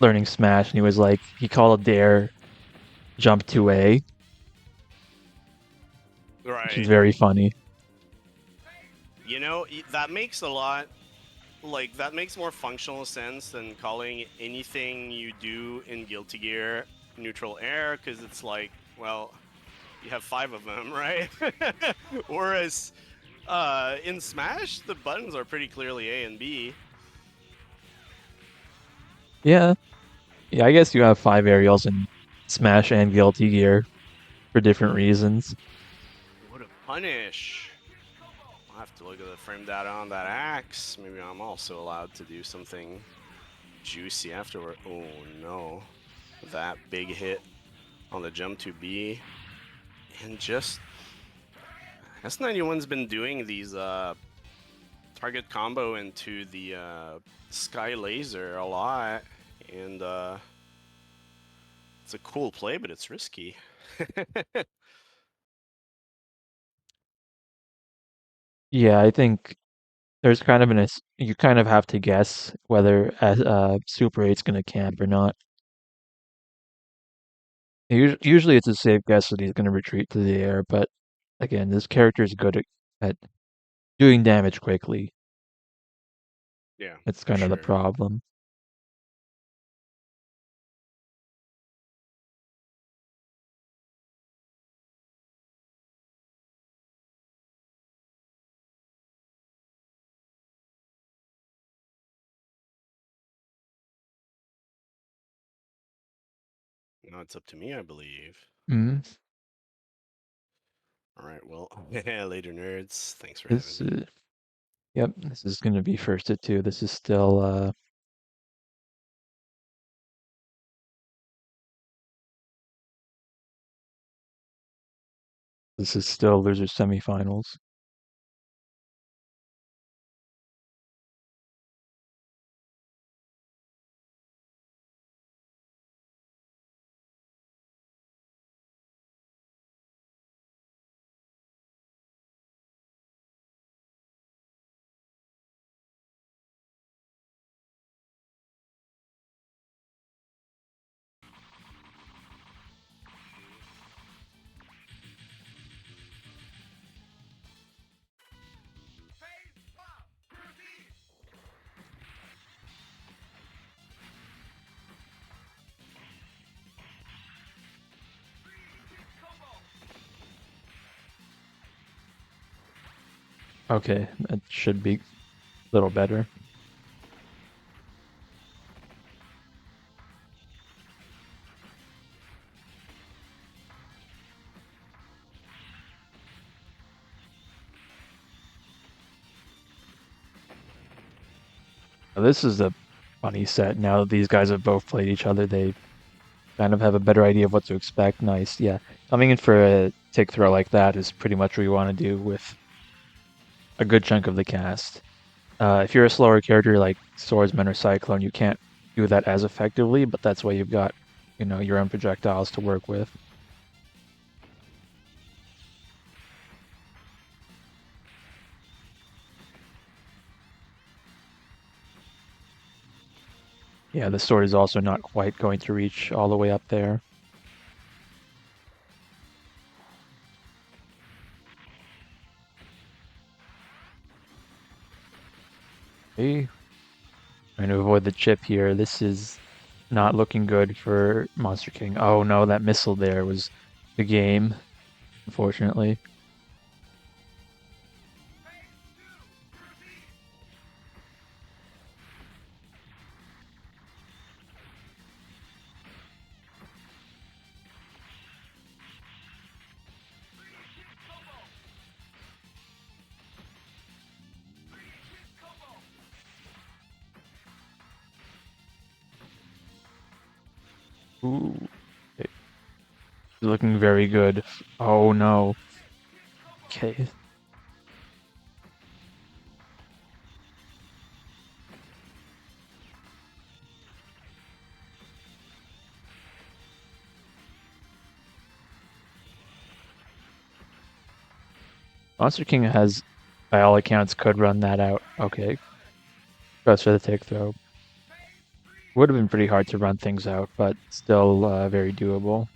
learning Smash, and he was like, he called a dare jump 2A, which is Right. very funny. You know, that makes a lot, like, that makes more functional sense than calling anything you do in Guilty Gear neutral air, because it's like, well, you have 5 of them, right? Whereas in Smash, the buttons are pretty clearly A and B. Yeah, yeah. I guess you have 5 aerials in Smash and Guilty Gear for different reasons. What a punish! I'll have to look at the frame data on that axe. Maybe I'm also allowed to do something juicy afterward. Oh no. That big hit on the jump to B. And just S91's been doing these target combo into the Sky Laser a lot. And it's a cool play, but it's risky. Yeah, I think there's kind of you kind of have to guess whether Super 8's gonna camp or not. Usually it's a safe guess that he's gonna retreat to the air, but again, this character is good at doing damage quickly. Yeah, That's for kind of the sure. problem. Now it's up to me, I believe. Mm. All right, well, later, nerds. Thanks for having This, me. yep, this is gonna be first to two. This is still This is still loser semifinals. Okay, that should be a little better. Now, this is a funny set. Now that these guys have both played each other, they kind of have a better idea of what to expect. Nice, yeah. Coming in for a tick throw like that is pretty much what you want to do with a good chunk of the cast. If you're a slower character like Swordsman or Cyclone, you can't do that as effectively, but that's why you've got, your own projectiles to work with. Yeah, the sword is also not quite going to reach all the way up there. Okay. Trying to avoid the chip here. This is not looking good for MonsterKing. Oh no, that missile there was the game, unfortunately. Ooh, okay. Looking very good. Oh no. Okay. MonsterKing has, by all accounts, could run that out. Okay. Goes for the tick throw. Would have been pretty hard to run things out, but still very doable.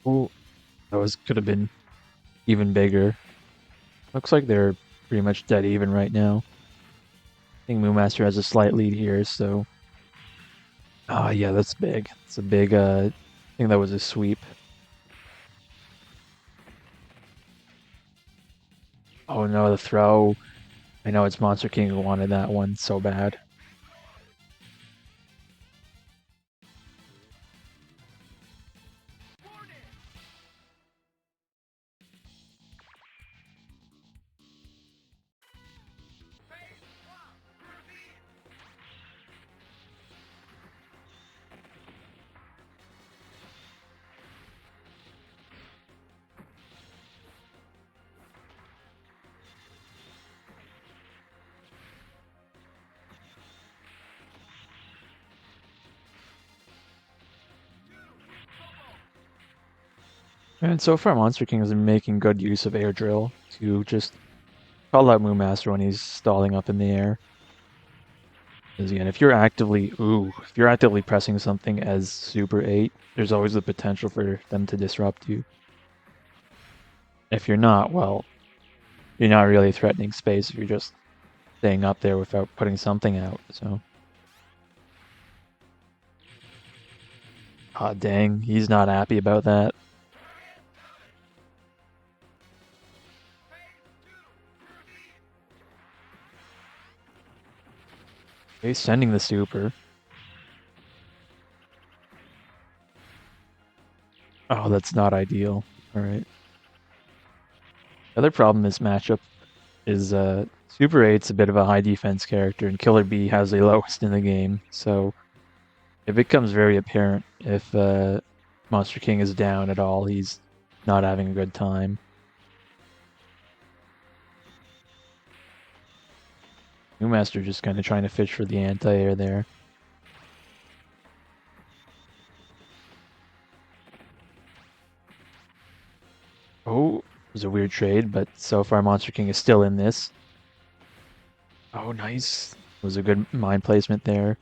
Ooh, could have been even bigger. Looks like they're pretty much dead even right now. I think MooMaster has a slight lead here, so. Oh yeah, that's big. It's a big I think that was a sweep. Oh no, the throw. I know it's MonsterKing who wanted that one so bad. And so far, MonsterKing has been making good use of air drill to just call out MooMaster when he's stalling up in the air. Because again, if you're actively pressing something as Super 8, there's always the potential for them to disrupt you. If you're not, well, you're not really threatening space if you're just staying up there without putting something out, so. Ah, dang, he's not happy about that. He's sending the super. Oh, that's not ideal. All right. The other problem in this matchup is Super 8's a bit of a high defense character, and Killer B has the lowest in the game. So it becomes very apparent if Monster King is down at all. He's not having a good time. MooMaster just kind of trying to fish for the anti-air there. Oh, it was a weird trade, but so far Monster King is still in this. Oh, nice. It was a good mind placement there.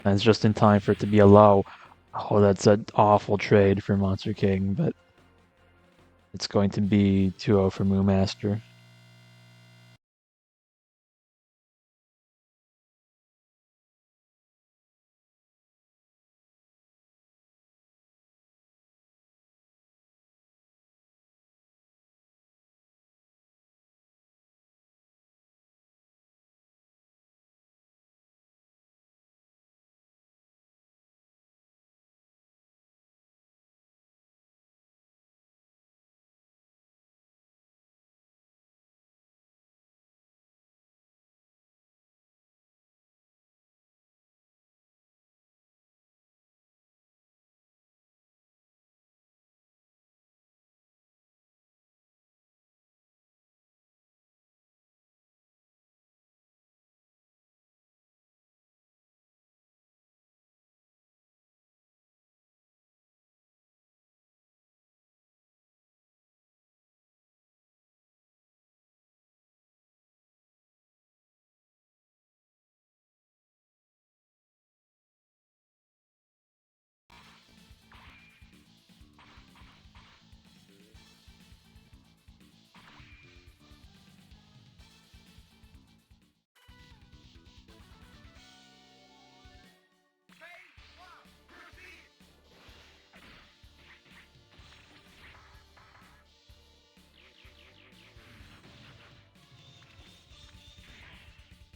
And it's just in time for it to be a low. Oh, that's an awful trade for Monster King, but it's going to be 2-0 for MooMaster.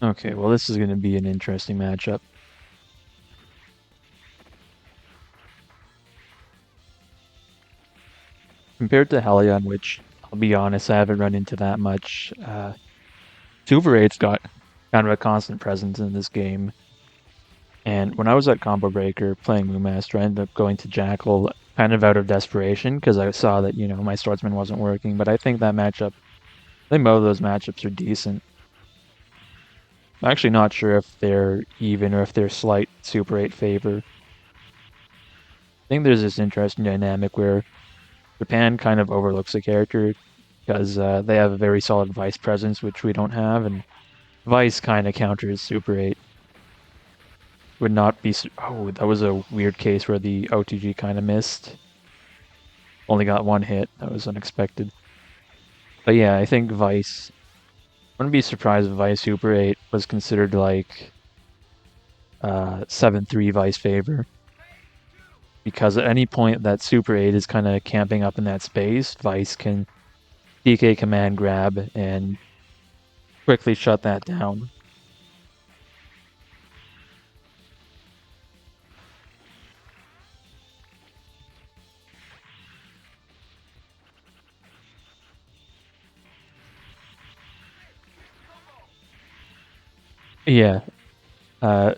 Okay, well, this is going to be an interesting matchup. Compared to Helion, which I'll be honest, I haven't run into that much. Super 8's got kind of a constant presence in this game. And when I was at Combo Breaker playing MooMaster, I ended up going to Jackal kind of out of desperation because I saw that, my Swordsman wasn't working. But I think that matchup, I think both of those matchups are decent. I'm actually not sure if they're even or if they're slight Super 8 favor. I think there's this interesting dynamic where Japan kind of overlooks a character because they have a very solid Vice presence, which we don't have, and Vice kind of counters Super 8. Would not be. Oh, that was a weird case where the OTG kind of missed. Only got one hit. That was unexpected. But yeah, I think Vice. I wouldn't be surprised if Vice Super 8 was considered like 7-3 Vice favor. Because at any point that Super 8 is kind of camping up in that space, Vice can DK command grab and quickly shut that down. Yeah, uh,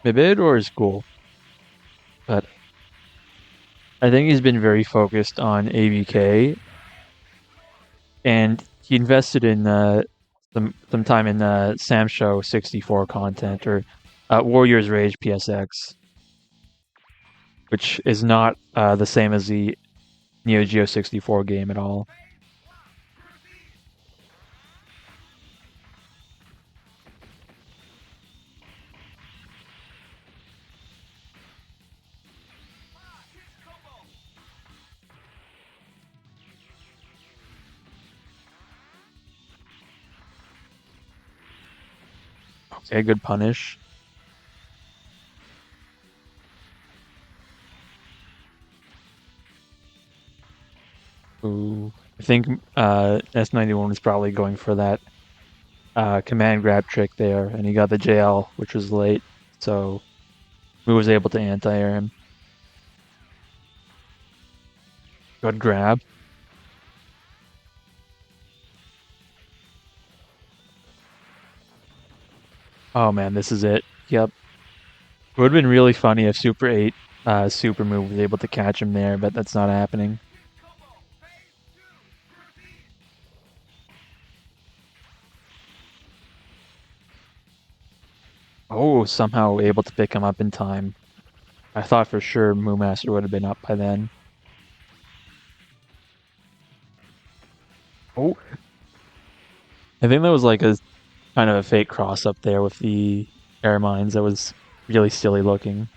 Mibidor is cool, but I think he's been very focused on ABK, and he invested in some time in Sam Show 64 content or Warriors Rage PSX, which is not the same as the Neo Geo 64 game at all. Okay, good punish. Ooh, I think S91 is probably going for that command grab trick there, and he got the JL, which was late. So Moo was able to anti-air him. Good grab. Oh man, this is it. Yep. It would have been really funny if Super 8 Super Move was able to catch him there, but that's not happening. Oh, somehow able to pick him up in time. I thought for sure MooMaster would have been up by then. Oh, I think that was like a kind of a fake cross up there with the air mines. That was really silly looking.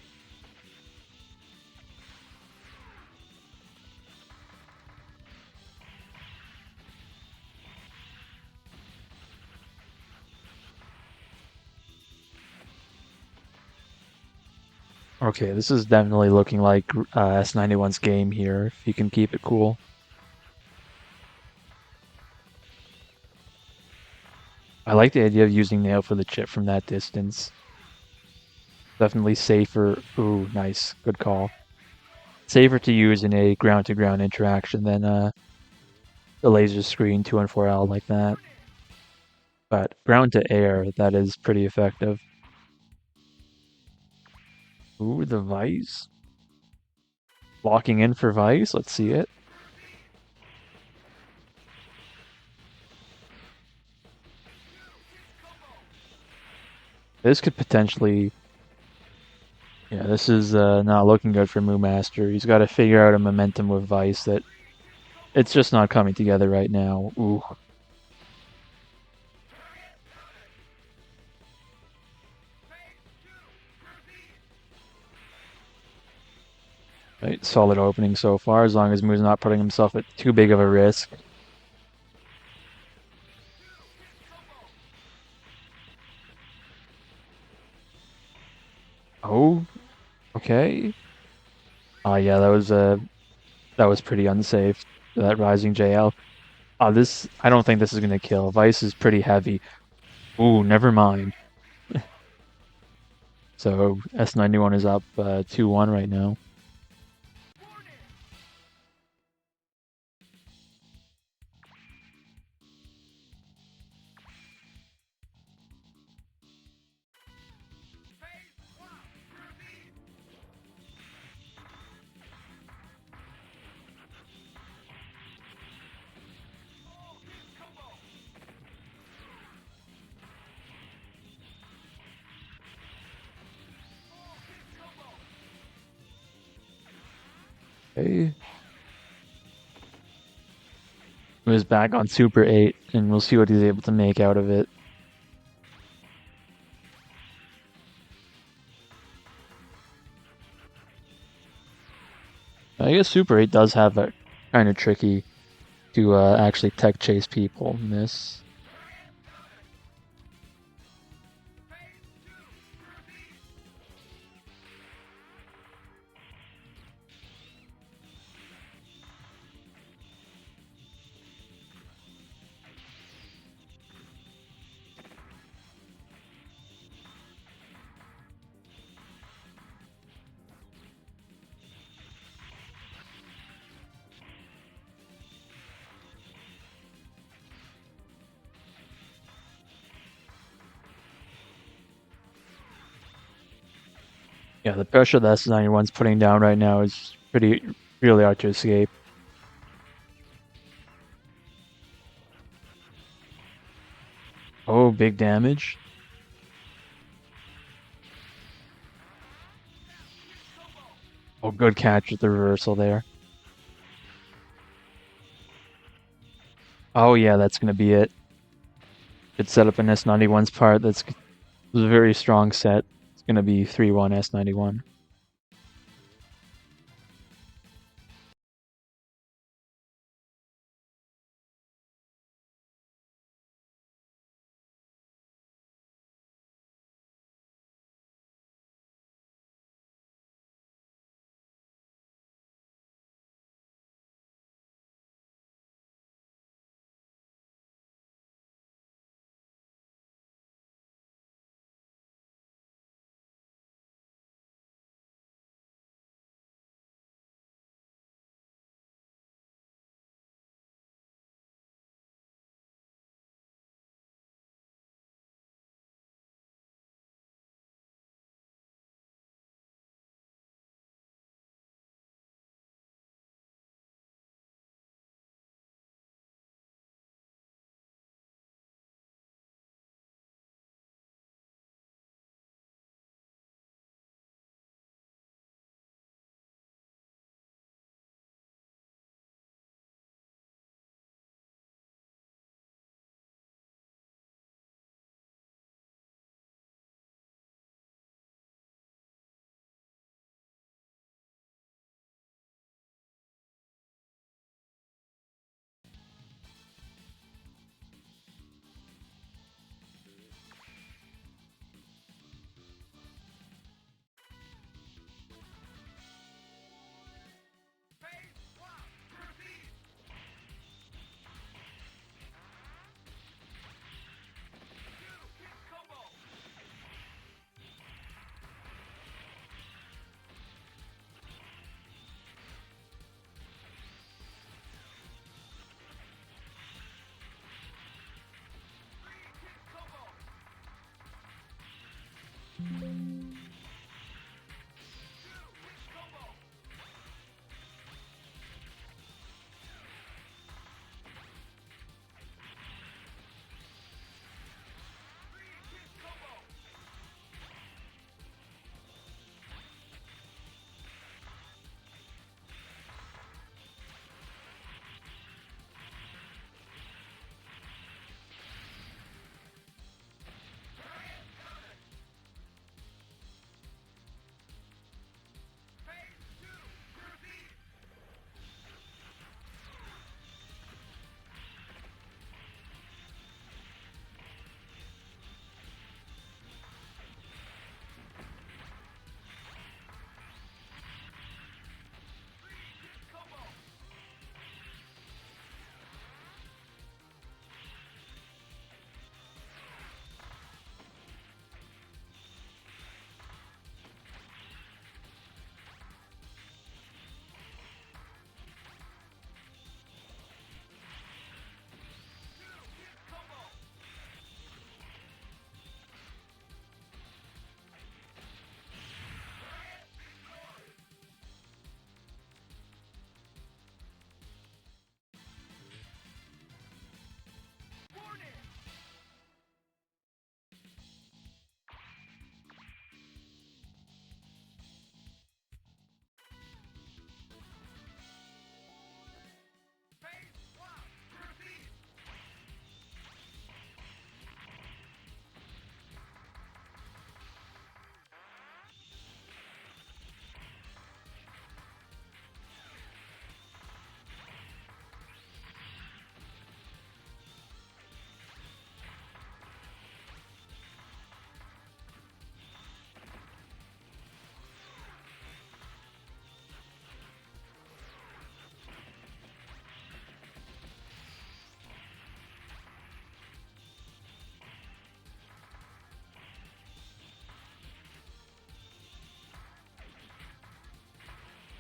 Okay, this is definitely looking like S91's game here, if you can keep it cool. I like the idea of using nail for the chip from that distance. Definitely safer. Ooh, nice. Good call. Safer to use in a ground-to-ground interaction than the laser screen 2 and 4L like that. But ground to air, that is pretty effective. Ooh, the Vise. Locking in for Vise. Let's see it. This could potentially... Yeah, this is not looking good for MooMaster. He's got to figure out a momentum with Vise that it's just not coming together right now. Ooh. Right, solid opening so far, as long as Moo's not putting himself at too big of a risk. Oh, okay. Yeah, that was pretty unsafe. That rising JL. This I don't think this is gonna kill. Vice is pretty heavy. Ooh, never mind. So S91 is up 2-1 right now. Okay. He was back on Super 8, and we'll see what he's able to make out of it. I guess Super 8 does have a kind of tricky to actually tech chase people in this. Yeah, the pressure that S91's putting down right now is really hard to escape. Oh, big damage. Oh, good catch with the reversal there. Oh yeah, that's gonna be it. Good setup in S91's part. That's was a very strong set. It's gonna be 3-1 S91.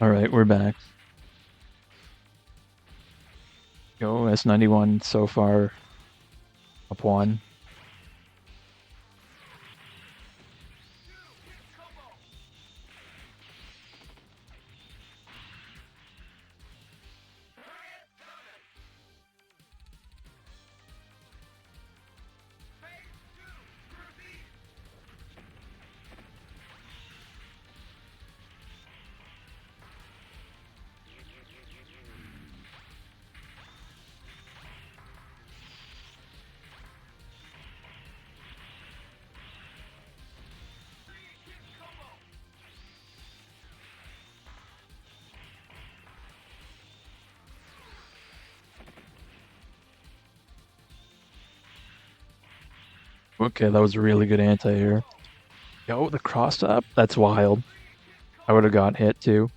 Alright, we're back. Yo, S91 so far up one. Okay, that was a really good anti-air. Yo, the cross up? That's wild. I would have got hit too.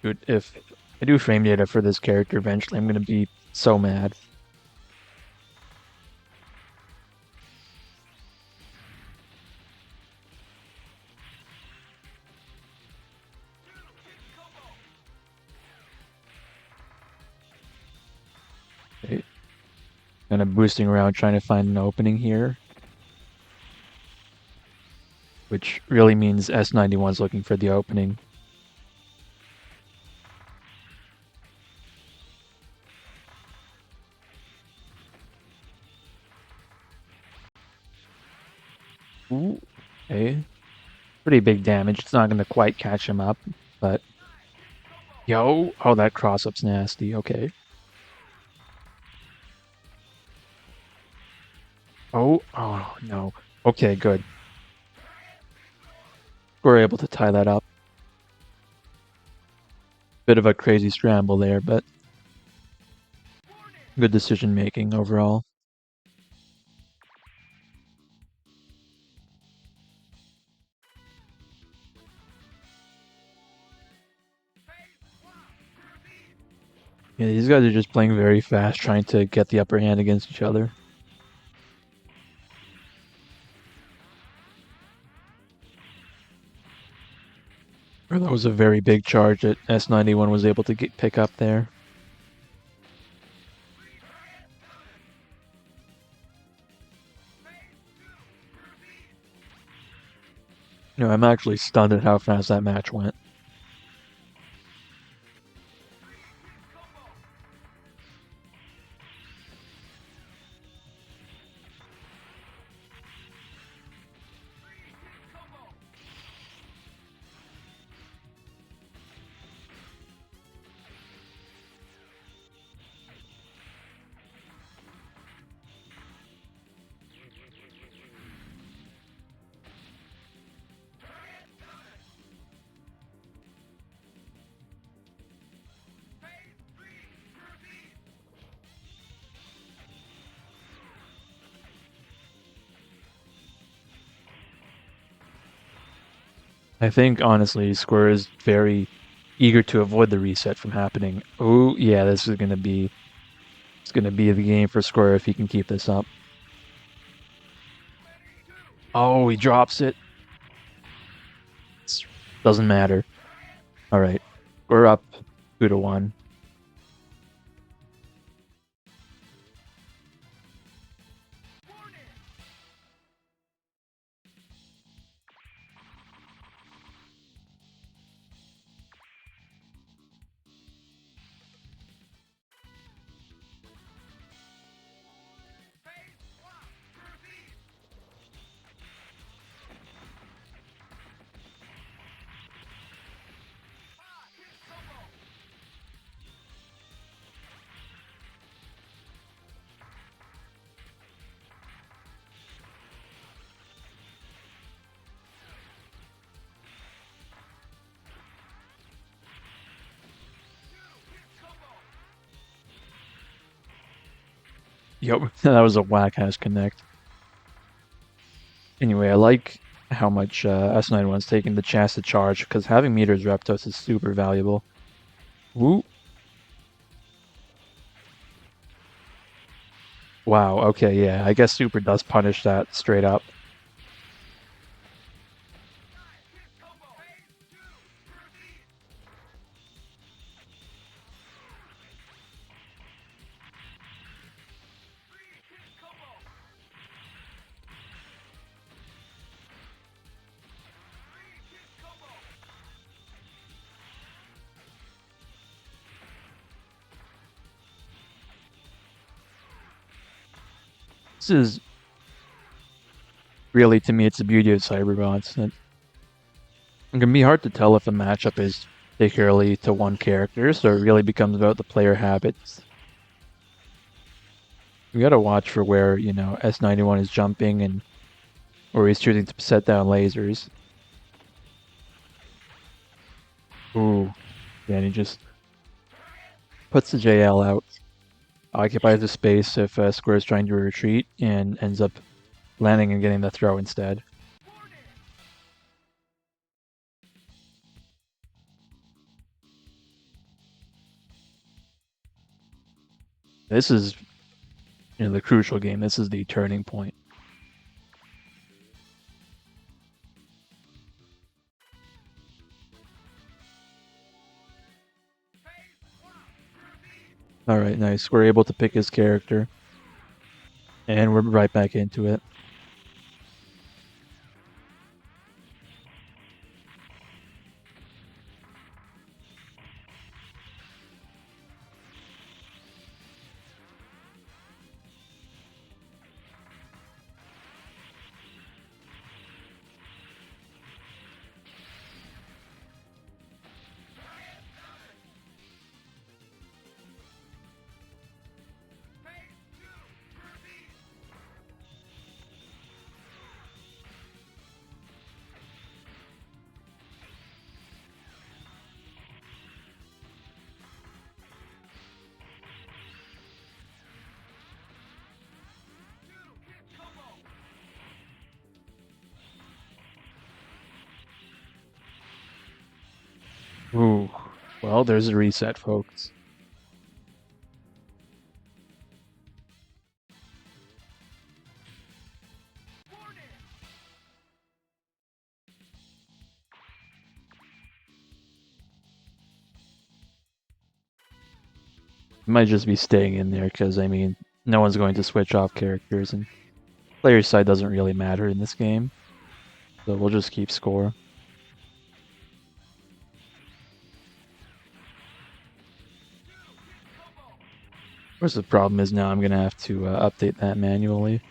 Dude, if I do frame data for this character eventually, I'm gonna be so mad. Okay. Kind of boosting around trying to find an opening here. Which really means S91's looking for the opening. Ooh, okay. Pretty big damage. It's not going to quite catch him up, but... Yo! Oh, that cross-up's nasty. Okay. Oh, no. Okay, good. We're able to tie that up. Bit of a crazy scramble there, but good decision making overall. Yeah, these guys are just playing very fast, trying to get the upper hand against each other. That was a very big charge that S91 was able to pick up there. No, I'm actually stunned at how fast that match went. I think, honestly, Square is very eager to avoid the reset from happening. Oh, yeah, this is going to be... It's going to be the game for Square if he can keep this up. Oh, he drops it. Doesn't matter. All right, we're up 2-1. Yep, that was a whack-ass connect. Anyway, I like how much S91's taking the chance to charge, because having meters Reptos is super valuable. Woo! Wow, okay, yeah. I guess super does punish that straight up. This is really, to me, it's the beauty of Cyberbots. It can be hard to tell if a matchup is particularly to one character, so it really becomes about the player habits. We gotta watch for where, S91 is jumping and or he's choosing to set down lasers. Ooh, yeah, and he just puts the JL out, occupies the space if Square is trying to retreat, and ends up landing and getting the throw instead. This is, the crucial game. This is the turning point. All right, nice. We're able to pick his character, and we're right back into it. Ooh, well, there's a reset, folks. Might just be staying in there because, I mean, no one's going to switch off characters, and player side doesn't really matter in this game. So we'll just keep score. Of course, the problem is now I'm going to have to update that manually.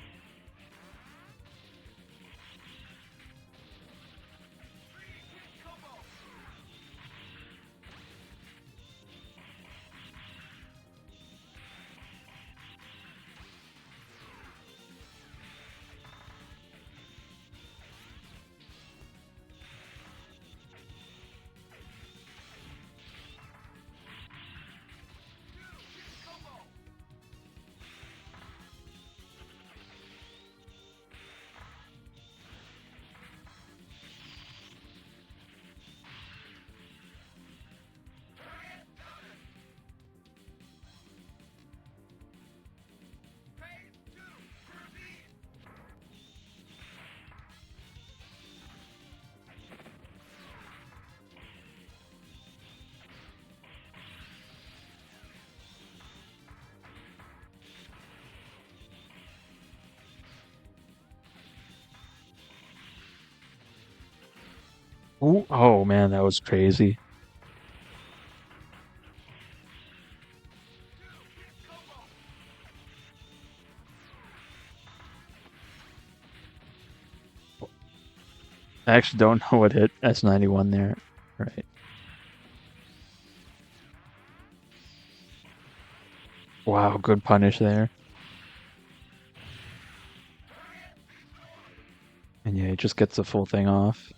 Ooh, oh man, that was crazy. I actually don't know what hit S91 there. Right. Wow, good punish there. And yeah, he just gets the full thing off.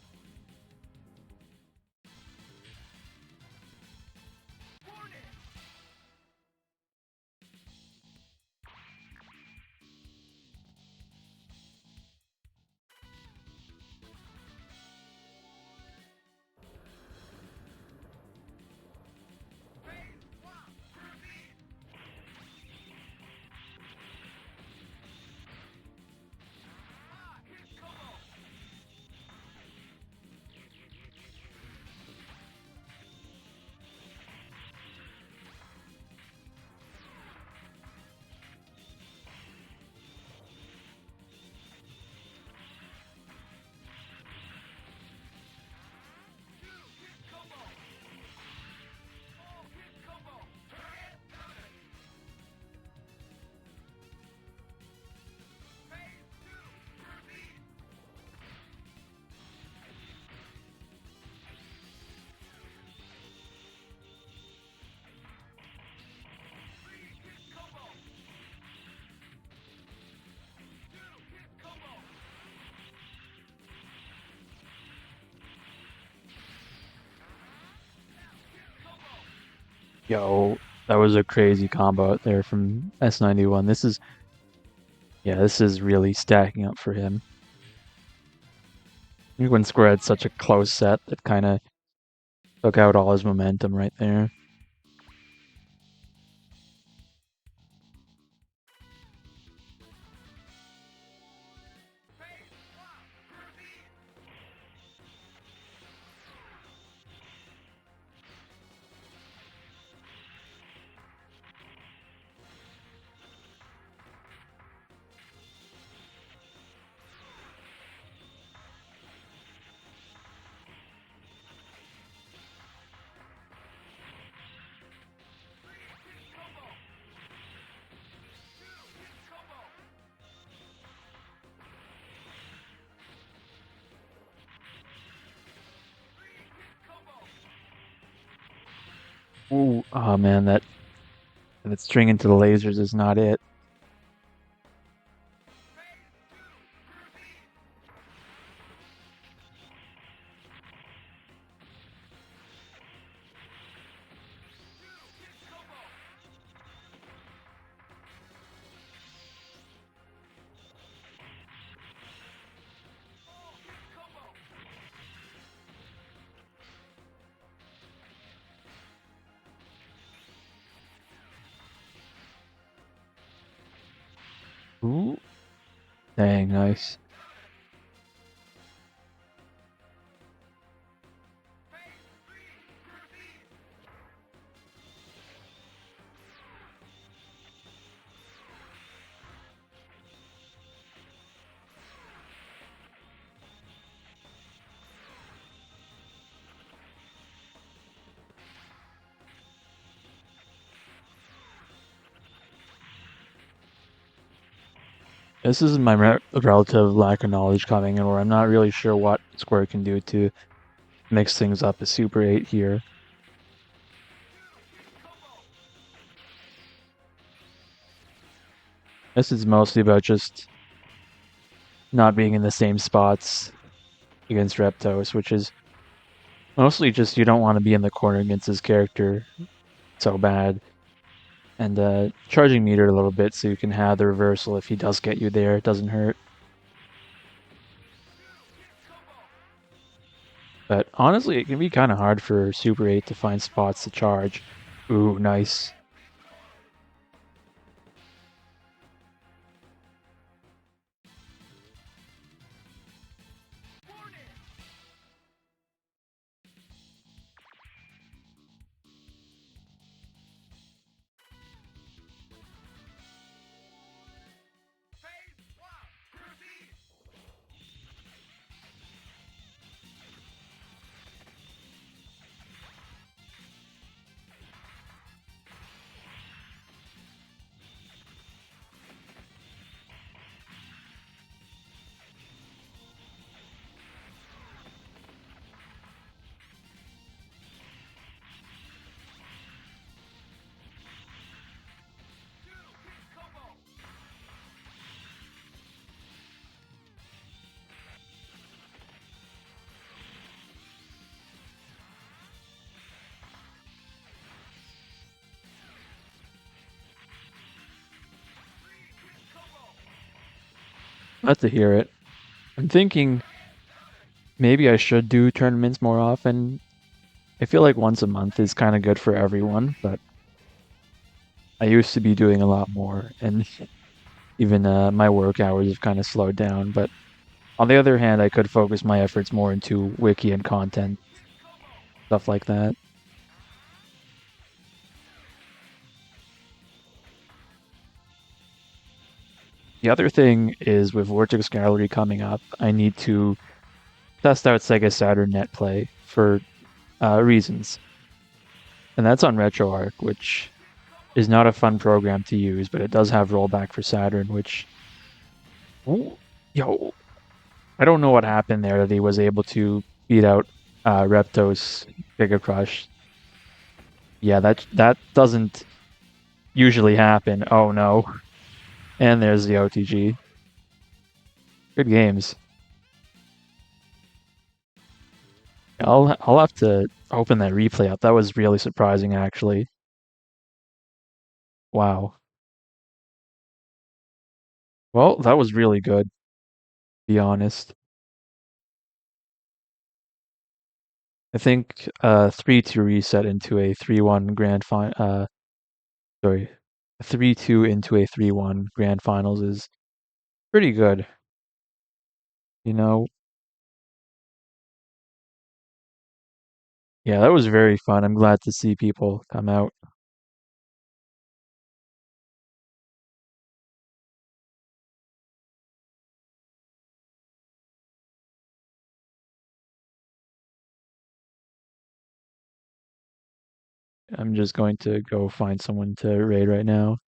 Yo, that was a crazy combo out there from S91. This is really stacking up for him. I think when Square had such a close set, that kind of took out all his momentum right there. Ooh, oh man, that string into the lasers is not it. Ooh, dang, nice. This is my relative lack of knowledge coming in, where I'm not really sure what Square can do to mix things up a Super 8 here. This is mostly about just not being in the same spots against Reptos, which is mostly just you don't want to be in the corner against his character so bad. And charging meter a little bit so you can have the reversal if he does get you there. It doesn't hurt. But honestly, it can be kind of hard for Super 8 to find spots to charge. Ooh, nice. Glad to hear it. I'm thinking maybe I should do tournaments more often. I feel like once a month is kind of good for everyone, but I used to be doing a lot more, and even my work hours have kind of slowed down. But on the other hand, I could focus my efforts more into wiki and content, stuff like that. The other thing is with Vortex Gallery coming up, I need to test out Sega Saturn Net Play for reasons. And that's on RetroArch, which is not a fun program to use, but it does have rollback for Saturn, which, ooh, yo, I don't know what happened there that he was able to beat out Reptos Giga Crush. Yeah, that doesn't usually happen. Oh no. And there's the OTG. Good games. I'll have to open that replay up. That was really surprising, actually. Wow. Well, that was really good, to be honest. I think 3-2 reset into a 3-1 grand sorry, a 3-2 into a 3-1 grand finals is pretty good. You know, yeah, that was very fun. I'm glad to see people come out. I'm just going to go find someone to raid right now.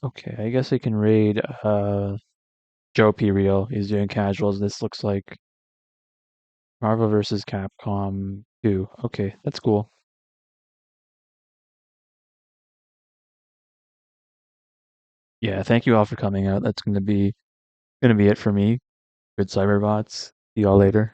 Okay, I guess I can raid Joe P. Real. He's doing casuals. This looks like Marvel versus Capcom 2. Okay, that's cool. Yeah, thank you all for coming out. That's gonna be it for me. Good cyberbots. See y'all later.